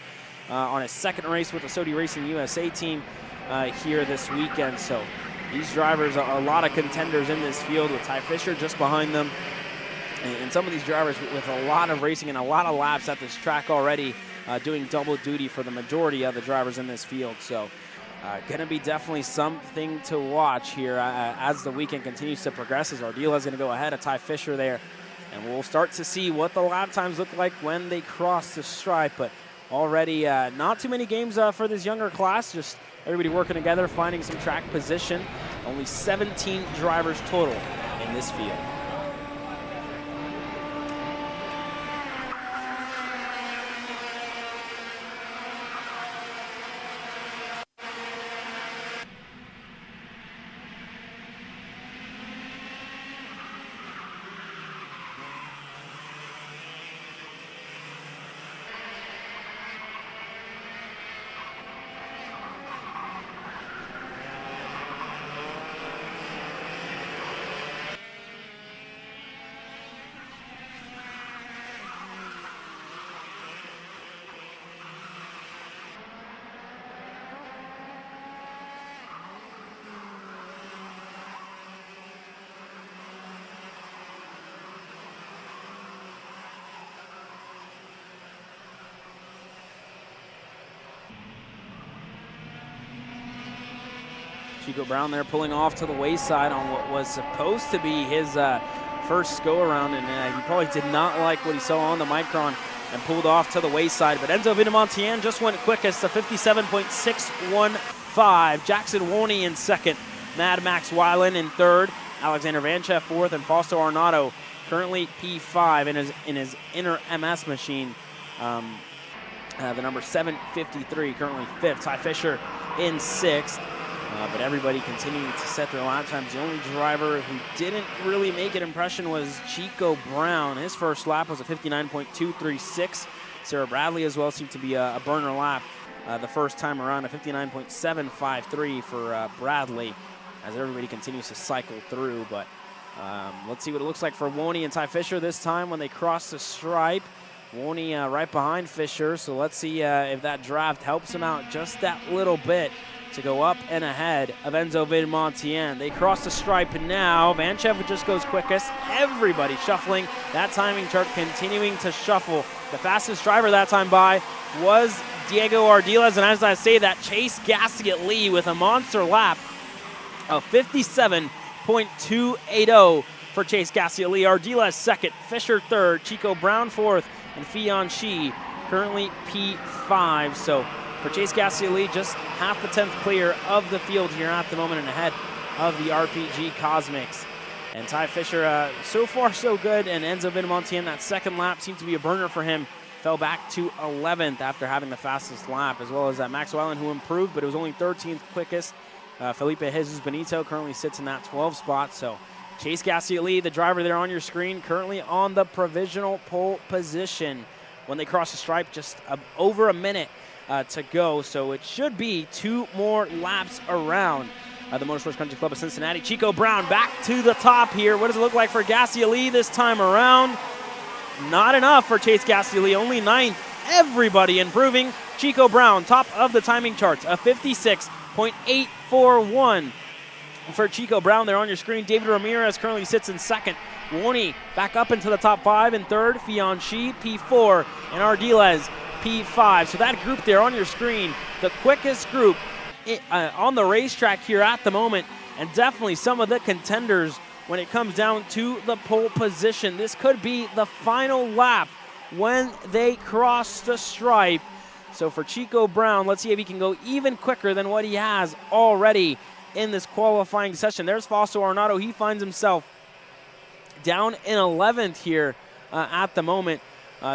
Speaker 2: on his second race with the Sodi Racing USA team here this weekend. So these drivers are a lot of contenders in this field, with Ty Fisher just behind them. And some of these drivers with a lot of racing and a lot of laps at this track already, doing double duty for the majority of the drivers in this field. So going to be definitely something to watch here as the weekend continues to progress, as Ardila is going to go ahead of Ty Fisher there. And we'll start to see what the lap times look like when they cross the stripe. But already not too many games for this younger class, just everybody working together, finding some track position. Only 17 drivers total in this field. Chico Brown there pulling off to the wayside on what was supposed to be his first go-around, and he probably did not like what he saw on the Micron and pulled off to the wayside. But Enzo Vidamontian just went quickest to 57.615. Jackson Woney in second, Mad Max Weiland in third, Alexander Vanchev fourth, and Fausto Arnaudo currently P5 in his inner MS machine. The number 753 currently fifth. Ty Fisher in sixth. But everybody continuing to set their lap times. The only driver who didn't really make an impression was Chico Brown. His first lap was a 59.236. Sarah Bradley as well seemed to be a burner lap the first time around, a 59.753 for Bradley, as everybody continues to cycle through. But let's see what it looks like for Woney and Ty Fisher this time when they cross the stripe. Woney right behind Fisher, so let's see if that draft helps him out just that little bit to go up and ahead of Enzo Vidamontian. They cross the stripe now. Vanchev just goes quickest. Everybody shuffling. That timing chart continuing to shuffle. The fastest driver that time by was Diego Ardiles, and as I say that, Chase Gasket Lee with a monster lap of 57.280 for Chase Gasket Lee. Ardiles second, Fisher third, Chico Brown fourth, and Fion Shi currently P5. So for Chase Gasset-Lee, just half a tenth clear of the field here at the moment and ahead of the RPG Cosmics. And Ty Fisher, so far so good, and Enzo Vidamontian, that second lap seemed to be a burner for him. Fell back to 11th after having the fastest lap, as well as Max Weiland, who improved, but it was only 13th quickest. Felipe Jesus Benito currently sits in that 12th spot. So Chase Gasset-Lee, the driver there on your screen, currently on the provisional pole position. When they cross the stripe, just over a minute to go, so it should be 2 more laps around the Motorsports Country Club of Cincinnati. Chico Brown back to the top here. What does it look like for Gasset-Lee this time around? Not enough for Chase Gasset-Lee, only 9th. Everybody improving. Chico Brown, top of the timing charts, a 56.841. for Chico Brown there on your screen. David Ramirez currently sits in second. Woney back up into the top 5 in third. Fianchi, P4, and Ardiles, P5. So that group there on your screen, the quickest group on the racetrack here at the moment, and definitely some of the contenders when it comes down to the pole position. This could be the final lap when they cross the stripe. So for Chico Brown, let's see if he can go even quicker than what he has already in this qualifying session. There's Fausto Arnado. He finds himself down in 11th here at the moment.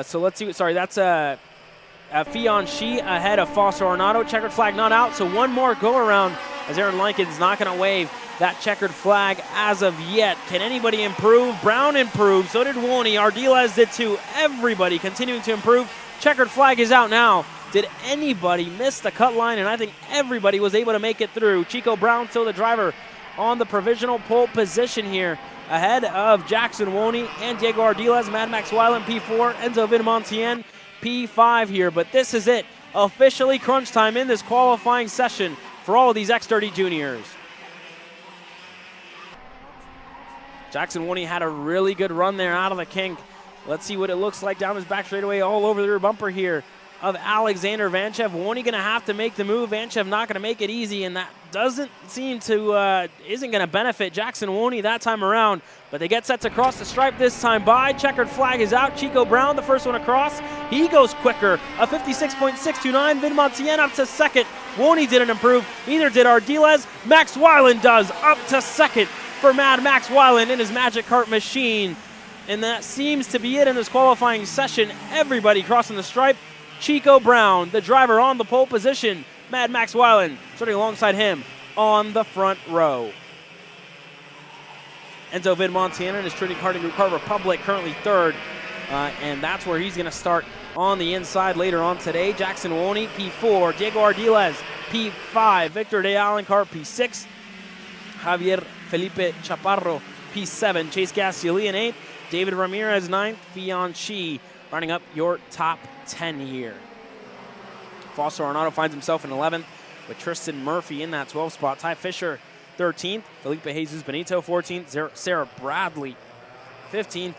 Speaker 2: So let's see. Sorry, that's Fianchi ahead of Fausto Arnado. Checkered flag not out, so one more go around as Aaron Lincoln's not going to wave that checkered flag as of yet. Can anybody improve? Brown improved. So did Woney. Ardiles did too. Everybody continuing to improve. Checkered flag is out now. Did anybody miss the cut line? And I think everybody was able to make it through. Chico Brown still the driver on the provisional pole position here, ahead of Jackson Woney and Diego Ardiles. Mad Max Weiland P4, Enzo Vinmontien P5 here. But this is it. Officially crunch time in this qualifying session for all of these X30 juniors. Jackson Woney had a really good run there out of the kink. Let's see what it looks like down his back straightaway, all over the rear bumper here of Alexander Vanchev. Woney going to have to make the move. Vanchev not going to make it easy, and that doesn't seem to, isn't going to benefit Jackson Woney that time around. But they get set to cross the stripe this time by. Checkered flag is out. Chico Brown, the first one across. He goes quicker. A 56.629. Vinmontien up to second. Woney didn't improve. Neither did Ardiles. Max Weiland does. Up to second for Mad Max Weiland in his Magic Kart machine. And that seems to be it in this qualifying session. Everybody crossing the stripe. Chico Brown, the driver on the pole position. Mad Max Weiland starting alongside him on the front row. Enzo Vinmontien and his Trinity Karting Group Kart Republic currently third. And that's where he's going to start on the inside later on today. Jackson Woney, P4. Diego Ardiles, P5. Victor De Alencart, P6. Javier Felipe Chaparro, P7. Chase Gastioli in 8th. David Ramirez, 9th. Fianchi running up your top 10 here. Fausto Arnado finds himself in 11th with Tristan Murphy in that 12th spot. Ty Fisher, 13th. Felipe Jesus Benito, 14th. Sarah Bradley, 15th.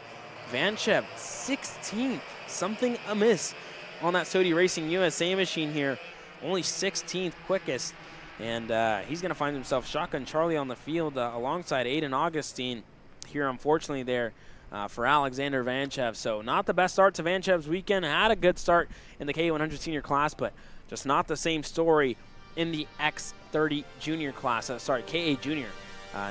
Speaker 2: Vanchev, 16th. Something amiss on that Sodi Racing USA machine here. Only 16th quickest. And he's going to find himself shotgun Charlie on the field alongside Aiden Augustine here, unfortunately, there for Alexander Vanchev. So not the best start to Vanchev's weekend. Had a good start in the KA100 senior class, but just not the same story in the X30 junior class. Sorry, KA junior,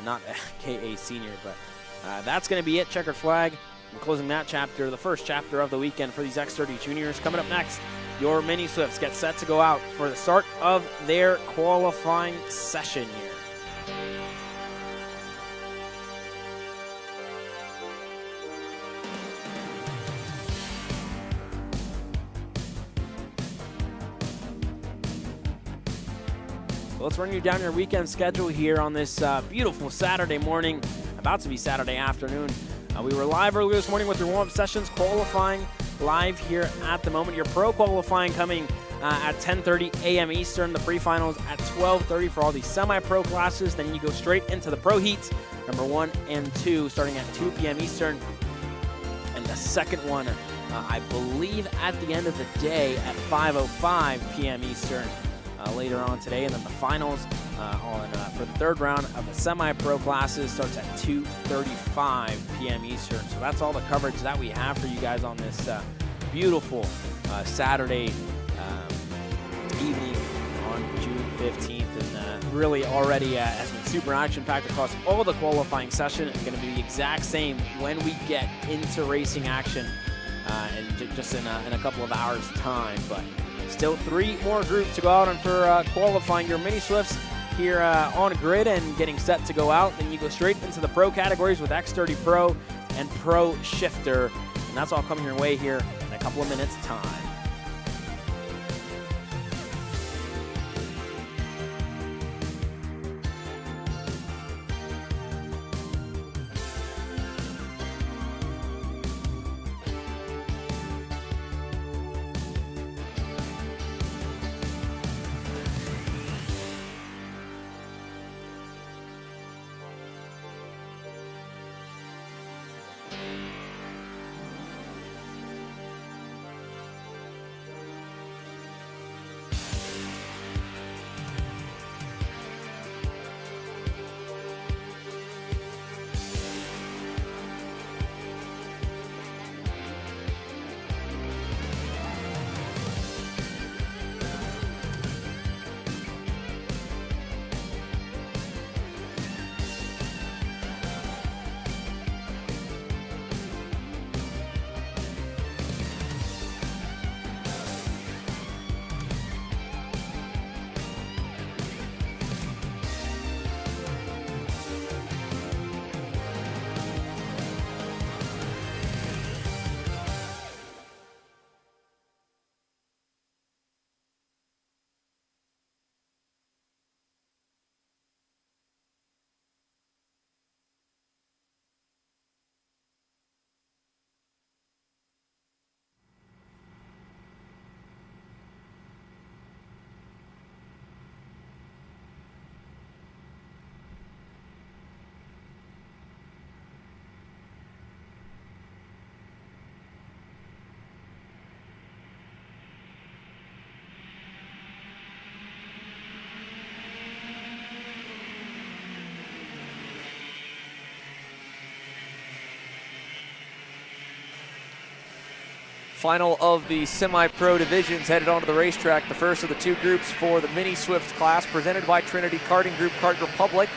Speaker 2: not KA senior, but that's going to be it. Checkered flag. And closing that chapter, the first chapter of the weekend for these X30 juniors. Coming up next, your mini Swifts get set to go out for the start of their qualifying session here. Let's run you down your weekend schedule here on this beautiful Saturday morning, about to be Saturday afternoon. We were live earlier this morning with your warm-up sessions, qualifying live here at the moment. Your pro qualifying coming at 10:30 a.m. Eastern, the pre-finals at 12:30 for all these semi-pro classes. Then you go straight into the pro heats, number 1 and 2, starting at 2 p.m. Eastern. And the second one, I believe, at the end of the day at 5:05 p.m. Eastern. Later on today, and then the finals for the third round of the semi-pro classes starts at 2:35 p.m. Eastern. So that's all the coverage that we have for you guys on this beautiful Saturday evening on June 15th. And really already has been super action-packed across all the qualifying session. It's going to be the exact same when we get into racing action and just in a couple of hours' time. But still 3 more groups to go out and for qualifying your mini Swifts here on grid and getting set to go out. Then you go straight into the pro categories with X30 Pro and Pro Shifter. And that's all coming your way here in a couple of minutes' time.
Speaker 1: Final of the semi-pro divisions headed onto the racetrack. The first of the two groups for the Mini Swift class, presented by Trinity Karting Group, Kart Republic.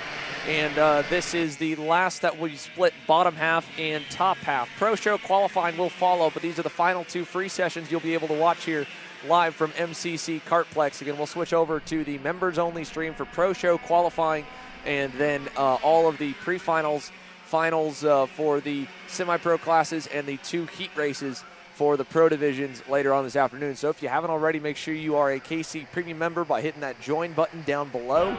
Speaker 1: And this is the last that we split bottom half and top half. Pro Show qualifying will follow, but these are the final two free sessions you'll be able to watch here live from MCC Kartplex. Again, we'll switch over to the members-only stream for Pro Show qualifying, and then all of the pre-finals, finals for the semi-pro classes, and the two heat races for the pro divisions later on this afternoon. So if you haven't already, make sure you are a KC Premium member by hitting that join button down below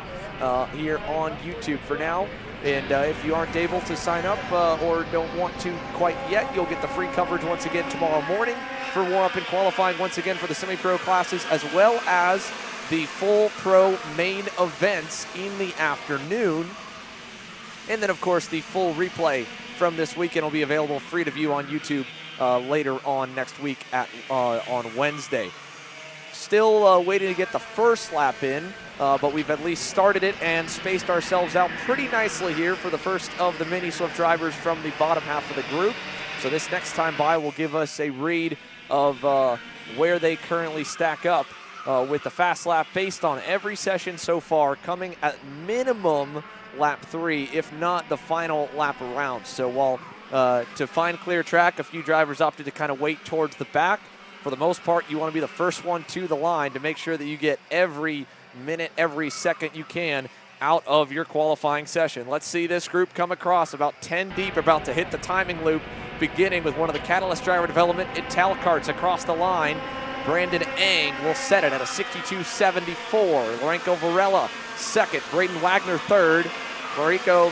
Speaker 1: here on YouTube for now. And if you aren't able to sign up or don't want to quite yet, you'll get the free coverage once again tomorrow morning for warm-up and qualifying once again for the semi-pro classes, as well as the full pro main events in the afternoon. And then, of course, the full replay from this weekend will be available free to view on YouTube later on next week on Wednesday. Still waiting to get the first lap in, but we've at least started it and spaced ourselves out pretty nicely here for the first of the Mini Swift drivers from the bottom half of the group. So this next time by will give us a read of where they currently stack up with the fast lap based on every session so far, coming at minimum lap 3, if not the final lap around. So while to find clear track, a few drivers opted to kind of wait towards the back. For the most part, you want to be the first one to the line to make sure that you get every minute, every second you can out of your qualifying session. Let's see this group come across about 10 deep, about to hit the timing loop, beginning with one of the Catalyst driver development Ital Karts across the line. Brandon Eng will set it at a 62.74. Lorenco Varela second, Braden Wagner third, Miguel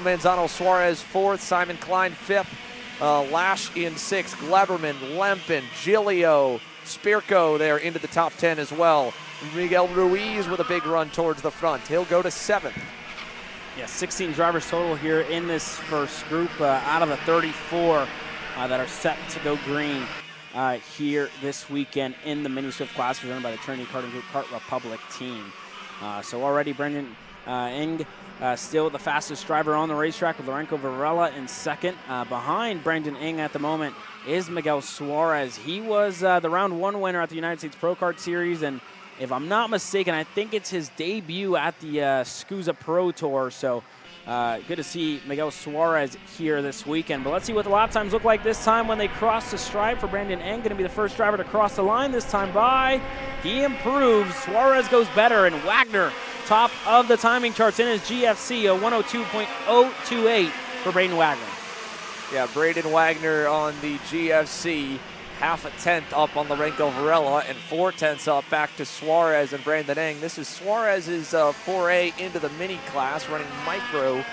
Speaker 1: Manzano Suarez fourth, Simon Klein fifth, Lash in sixth, Gleberman, Lempen, Gilio, Spirko there into the top 10 as well. Miguel Ruiz with a big run towards the front. He'll go to seventh.
Speaker 2: Yeah, 16 drivers total here in this first group out of the 34 that are set to go green here this weekend in the Mini Swift class presented by the Trinity Karting Group Kart Republic team. So already Brendan Eng still the fastest driver on the racetrack with Lorenco Varela in second. Behind Brandon Eng at the moment is Miguel Suarez. He was the round 1 winner at the United States Pro Kart Series, and if I'm not mistaken, I think it's his debut at the SKUSA Pro Tour. So good to see Miguel Suarez here this weekend. But let's see what the lap times look like this time when they cross the stripe. For Brandon Eng, going to be the first driver to cross the line this time by. He improves. Suarez goes better, and Wagner top of the timing charts in his GFC, a 102.028 for Braden Wagner.
Speaker 1: Yeah, Braden Wagner on the GFC, half a tenth up on Lorenco Varela, and 4/10 up back to Suarez and Brandon Eng. This is Suarez's foray into the mini class, running micro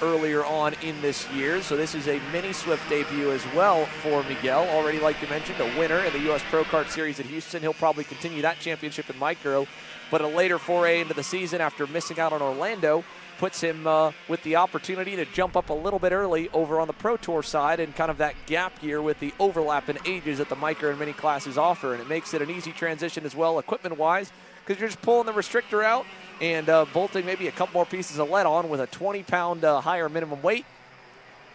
Speaker 1: earlier on in this year. So this is a Mini Swift debut as well for Miguel. Already, like you mentioned, a winner in the U.S. Pro Kart Series at Houston. He'll probably continue that championship in micro, but a later foray into the season after missing out on Orlando puts him with the opportunity to jump up a little bit early over on the Pro Tour side, and kind of that gap year with the overlap in ages that the micro and mini classes offer. And it makes it an easy transition as well equipment-wise, because you're just pulling the restrictor out and bolting maybe a couple more pieces of lead on with a 20-pound higher minimum weight.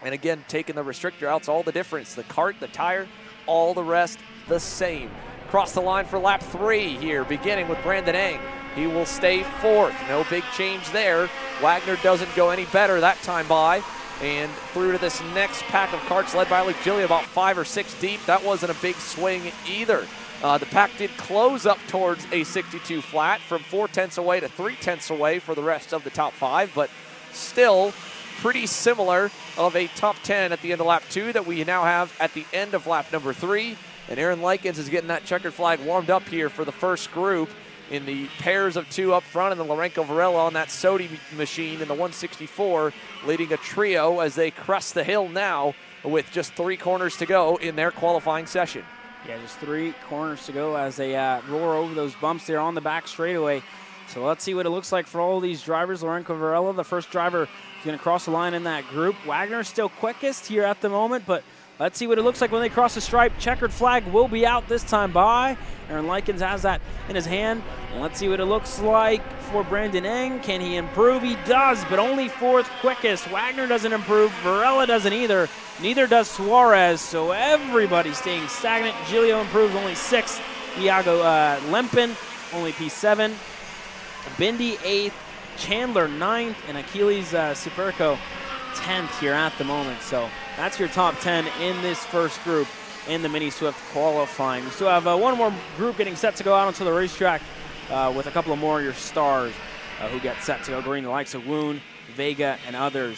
Speaker 1: And again, taking the restrictor out's all the difference. The cart, the tire, all the rest the same. Cross the line for lap 3 here, beginning with Brandon Eng. He will stay fourth. No big change there. Wagner doesn't go any better that time by. And through to this next pack of karts led by Luke Gilly, about 5 or 6 deep. That wasn't a big swing either. The pack did close up towards a 62 flat, from 4/10 away to 3/10 away for the rest of the top 5, but still pretty similar of a top 10 at the end of lap 2 that we now have at the end of lap number 3. And Aaron Likens is getting that checkered flag warmed up here for the first group in the pairs of 2 up front, and then Lorenco Varela on that Sodi machine in the 164, leading a trio as they crest the hill now with just 3 corners to go in their qualifying session.
Speaker 2: Yeah, just 3 corners to go as they roar over those bumps there on the back straightaway. So let's see what it looks like for all these drivers. Lorenco Varela, the first driver, is going to cross the line in that group. Wagner still quickest here at the moment, but let's see what it looks like when they cross the stripe. Checkered flag will be out this time by. Aaron Likens has that in his hand. And let's see what it looks like for Brandon Eng. Can he improve? He does, but only 4th quickest. Wagner doesn't improve. Varela doesn't either. Neither does Suarez, so everybody's staying stagnant. Giglio improves, only 6th. Iago Lempin, only P7. Bindi 8th. Chandler 9th. And Achilles Superco 10th here at the moment. So that's your top 10 in this first group in the Mini Swift qualifying. We still have one more group getting set to go out onto the racetrack with a couple of more of your stars who get set to go green, the likes of Woon, Vega, and others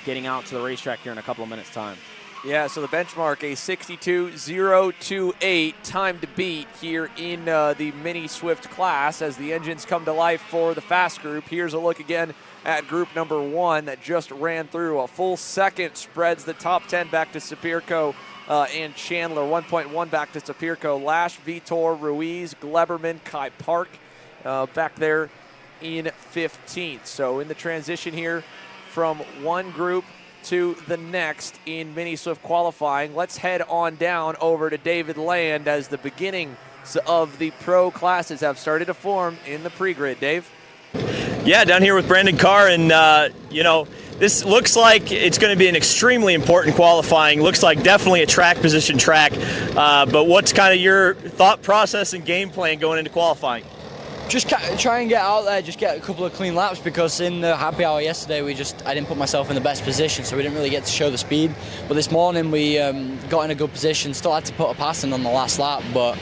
Speaker 2: getting out to the racetrack here in a couple of minutes' time.
Speaker 1: Yeah, so the benchmark, a 62.028 time to beat here in the Mini Swift class as the engines come to life for the fast group. Here's a look again at group number 1 that just ran through. A full second spreads the top 10 back to Sapirko and Chandler. 1.1 back to Sapirko. Lash, Vitor, Ruiz, Gleberman, Kai Park back there in 15th. So in the transition here from one group to the next in Mini Swift qualifying, let's head on down over to David Land as the beginnings of the pro classes have started to form in the pre-grid. Dave?
Speaker 3: Yeah, down here with Brandon Carr, and this looks like it's going to be an extremely important qualifying. Looks like definitely a track position track, but what's kind of your thought process and game plan going into qualifying?
Speaker 12: Just try and get out there, just get a couple of clean laps, because in the happy hour yesterday I didn't put myself in the best position, so we didn't really get to show the speed. But this morning we got in a good position, still had to put a pass in on the last lap, but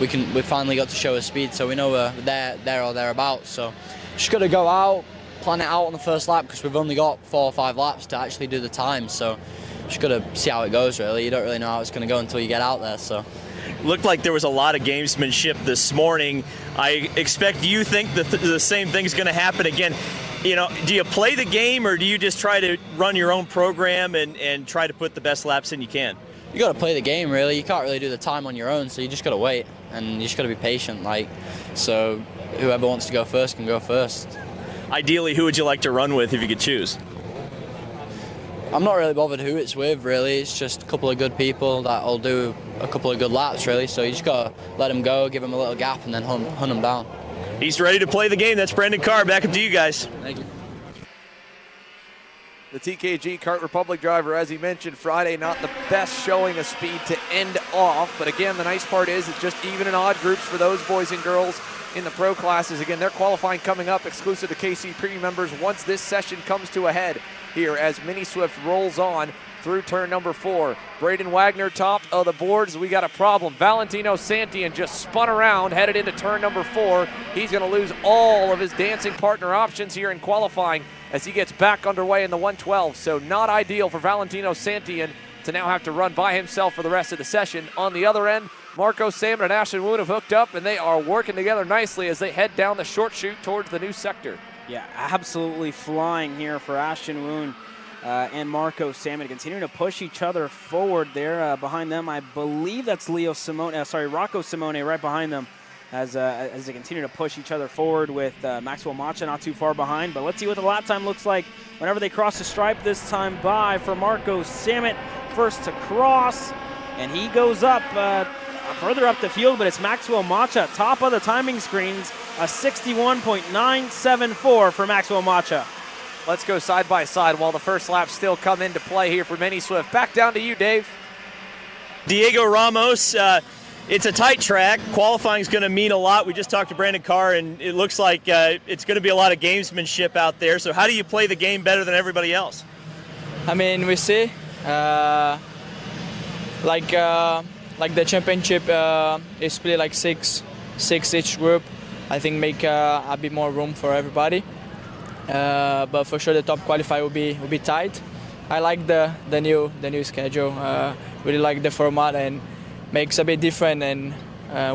Speaker 12: we finally got to show the speed, so we know we're there or thereabouts. So just got to go out, plan it out on the first lap, because we've only got 4 or 5 laps to actually do the time. So just got to see how it goes, really. You don't really know how it's going to go until you get out there. So.
Speaker 3: Looked like there was a lot of gamesmanship this morning. I expect you think that the same thing's going to happen again. Do you play the game, or do you just try to run your own program and try to put the best laps in you can?
Speaker 12: You got to play the game, really. You can't really do the time on your own, so you just got to wait, and you just got to be patient. So whoever wants to go first can go first.
Speaker 3: Ideally, who would you like to run with if you could choose?
Speaker 12: I'm not really bothered who it's with, really. It's just a couple of good people that'll do a couple of good laps, really. So you just got to let them go, give them a little gap, and then hunt them down.
Speaker 3: He's ready to play the game. That's Brandon Carr. Back up to you guys.
Speaker 12: Thank you.
Speaker 1: The TKG Kart Republic driver, as he mentioned, Friday, not the best showing of speed to end off. But again, the nice part is it's just even and odd groups for those boys and girls in the pro classes. Again, they're qualifying coming up, exclusive to KC Premium members once this session comes to a head here as Mini Swift rolls on through turn number 4. Braden Wagner top of the boards. We got a problem. Valentino Santian just spun around, headed into turn number 4. He's going to lose all of his dancing partner options here in qualifying as he gets back underway in the 112. So not ideal for Valentino Santian to now have to run by himself for the rest of the session. On the other end, Marco Salmon and Ashton Woon have hooked up, and they are working together nicely as they head down the short chute towards the new sector.
Speaker 2: Yeah, absolutely flying here for Ashton Woon and Marco Salmon, continuing to push each other forward there. Behind them, I believe that's Rocco Simone right behind them as they continue to push each other forward with Maxwell Macha not too far behind. But let's see what the lap time looks like whenever they cross the stripe this time by for Marco Salmon. First to cross, and he goes up further up the field, but it's Maxwell Macha, top of the timing screens, a 61.974 for Maxwell Macha.
Speaker 1: Let's go side by side while the first laps still come into play here for Mini Swift. Back down to you, Dave.
Speaker 3: Diego Ramos, it's a tight track. Qualifying is going to mean a lot. We just talked to Brandon Carr, and it looks like it's going to be a lot of gamesmanship out there. So how do you play the game better than everybody else?
Speaker 13: I mean, we see like the championship is split like six each group. I think make a bit more room for everybody. But for sure the top qualifier will be tight. I like the new schedule. Really like the format and makes a bit different. And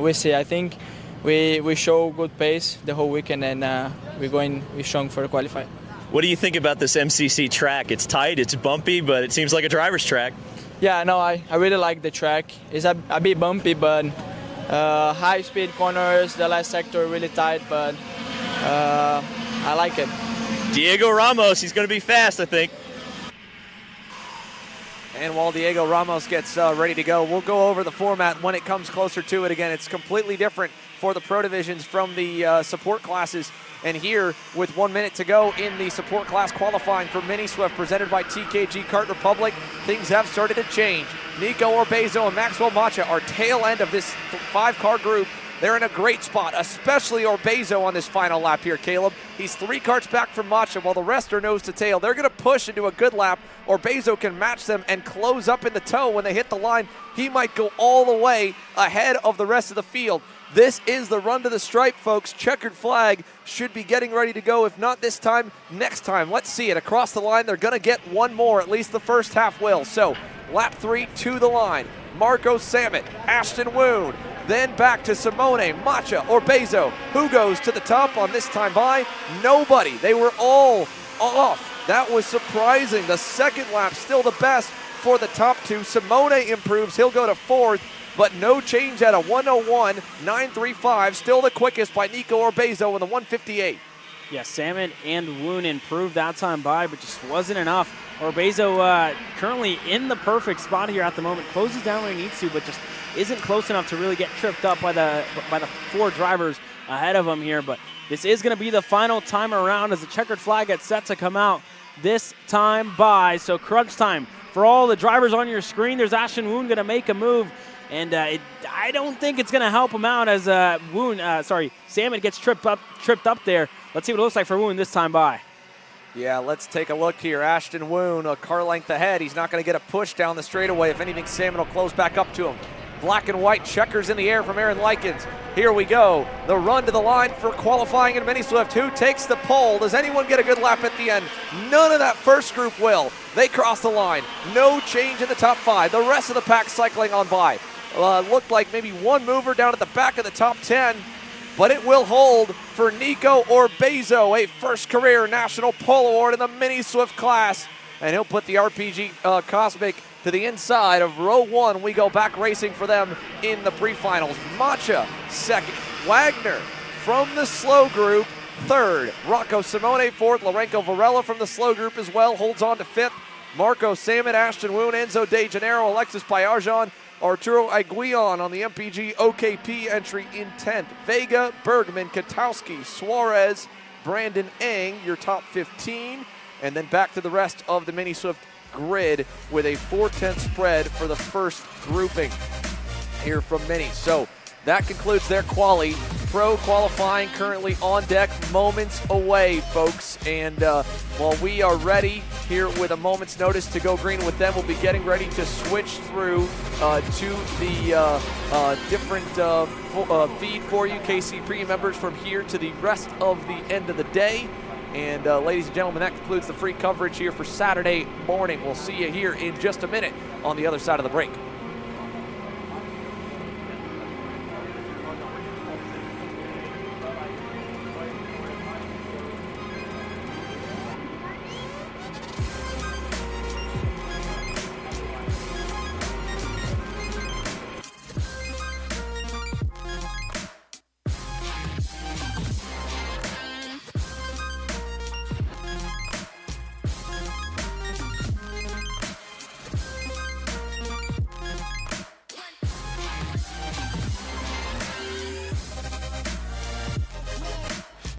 Speaker 13: we see. I think we show good pace the whole weekend, and we're strong for the qualifier.
Speaker 3: What do you think about this MCC track? It's tight, it's bumpy, but it seems like a driver's track.
Speaker 13: Yeah, no, I really like the track. It's a bit bumpy, but high speed corners, the last sector really tight, but I like it.
Speaker 3: Diego Ramos, he's going to be fast, I think.
Speaker 1: And while Diego Ramos gets ready to go, we'll go over the format when it comes closer to it. Again, it's completely different for the pro divisions from the support classes. And here, with 1 minute to go in the support class qualifying for Mini Swift presented by TKG Kart Republic, things have started to change. Nico Orbezo and Maxwell Macha are tail end of this 5-car group. They're in a great spot, especially Orbezo on this final lap here, Caleb. He's 3 karts back from Macha while the rest are nose to tail. They're going to push into a good lap. Orbezo can match them and close up in the toe when they hit the line. He might go all the way ahead of the rest of the field. This is the run to the stripe, folks. Checkered flag should be getting ready to go. If not this time, next time. Let's see it. Across the line, they're going to get one more. At least the first half will. So, lap 3 to the line. Marco Samet, Ashton Woon. Then back to Simone, Macha, Orbezo. Who goes to the top on this time by? Nobody. They were all off. That was surprising. The second lap still the best for the top 2. Simone improves. He'll go to 4th. But no change at a 101.935. Still the quickest by Nico Orbezo in the 158.
Speaker 2: Yeah, Salmon and Woon improved that time by, but just wasn't enough. Orbezo currently in the perfect spot here at the moment. Closes down when he needs to, but just isn't close enough to really get tripped up by the 4 drivers ahead of him here. But this is going to be the final time around as the checkered flag gets set to come out this time by. So crunch time for all the drivers on your screen. There's Ashton Woon going to make a move. And I don't think it's going to help him out as Salmon gets tripped up there. Let's see what it looks like for Woon this time by.
Speaker 1: Yeah, let's take a look here. Ashton Woon, a car length ahead. He's not going to get a push down the straightaway. If anything, Salmon will close back up to him. Black and white checkers in the air from Aaron Likens. Here we go. The run to the line for qualifying in Mini Swift. Who takes the pole? Does anyone get a good lap at the end? None of that first group will. They cross the line. No change in the top 5. The rest of the pack cycling on by. Looked like maybe one mover down at the back of the top 10, but it will hold for Nico Orbezo, a first career National Pole Award in the Mini Swift class. And he'll put the RPG Cosmic to the inside of row 1. We go back racing for them in the pre-finals. Macha, second. Wagner from the slow group, third. Rocco Simone, fourth. Lorenzo Varela from the slow group as well, holds on to 5th. Marco Samet, Ashton Woon, Enzo De Janeiro, Alexis Payajan, Arturo Aguillon on the MPG OKP entry in 10th. Vega, Bergman, Katowski, Suarez, Brandon Eng, your top 15. And then back to the rest of the Mini Swift grid with a 4-10 spread for the first grouping here from Mini. So that concludes their quali. Pro qualifying currently on deck, moments away, folks. And while we are ready here with a moment's notice to go green with them, we'll be getting ready to switch through to the different feed for you, KC Premium members, from here to the rest of the end of the day. And ladies and gentlemen, that concludes the free coverage here for Saturday morning. We'll see you here in just a minute on the other side of the break.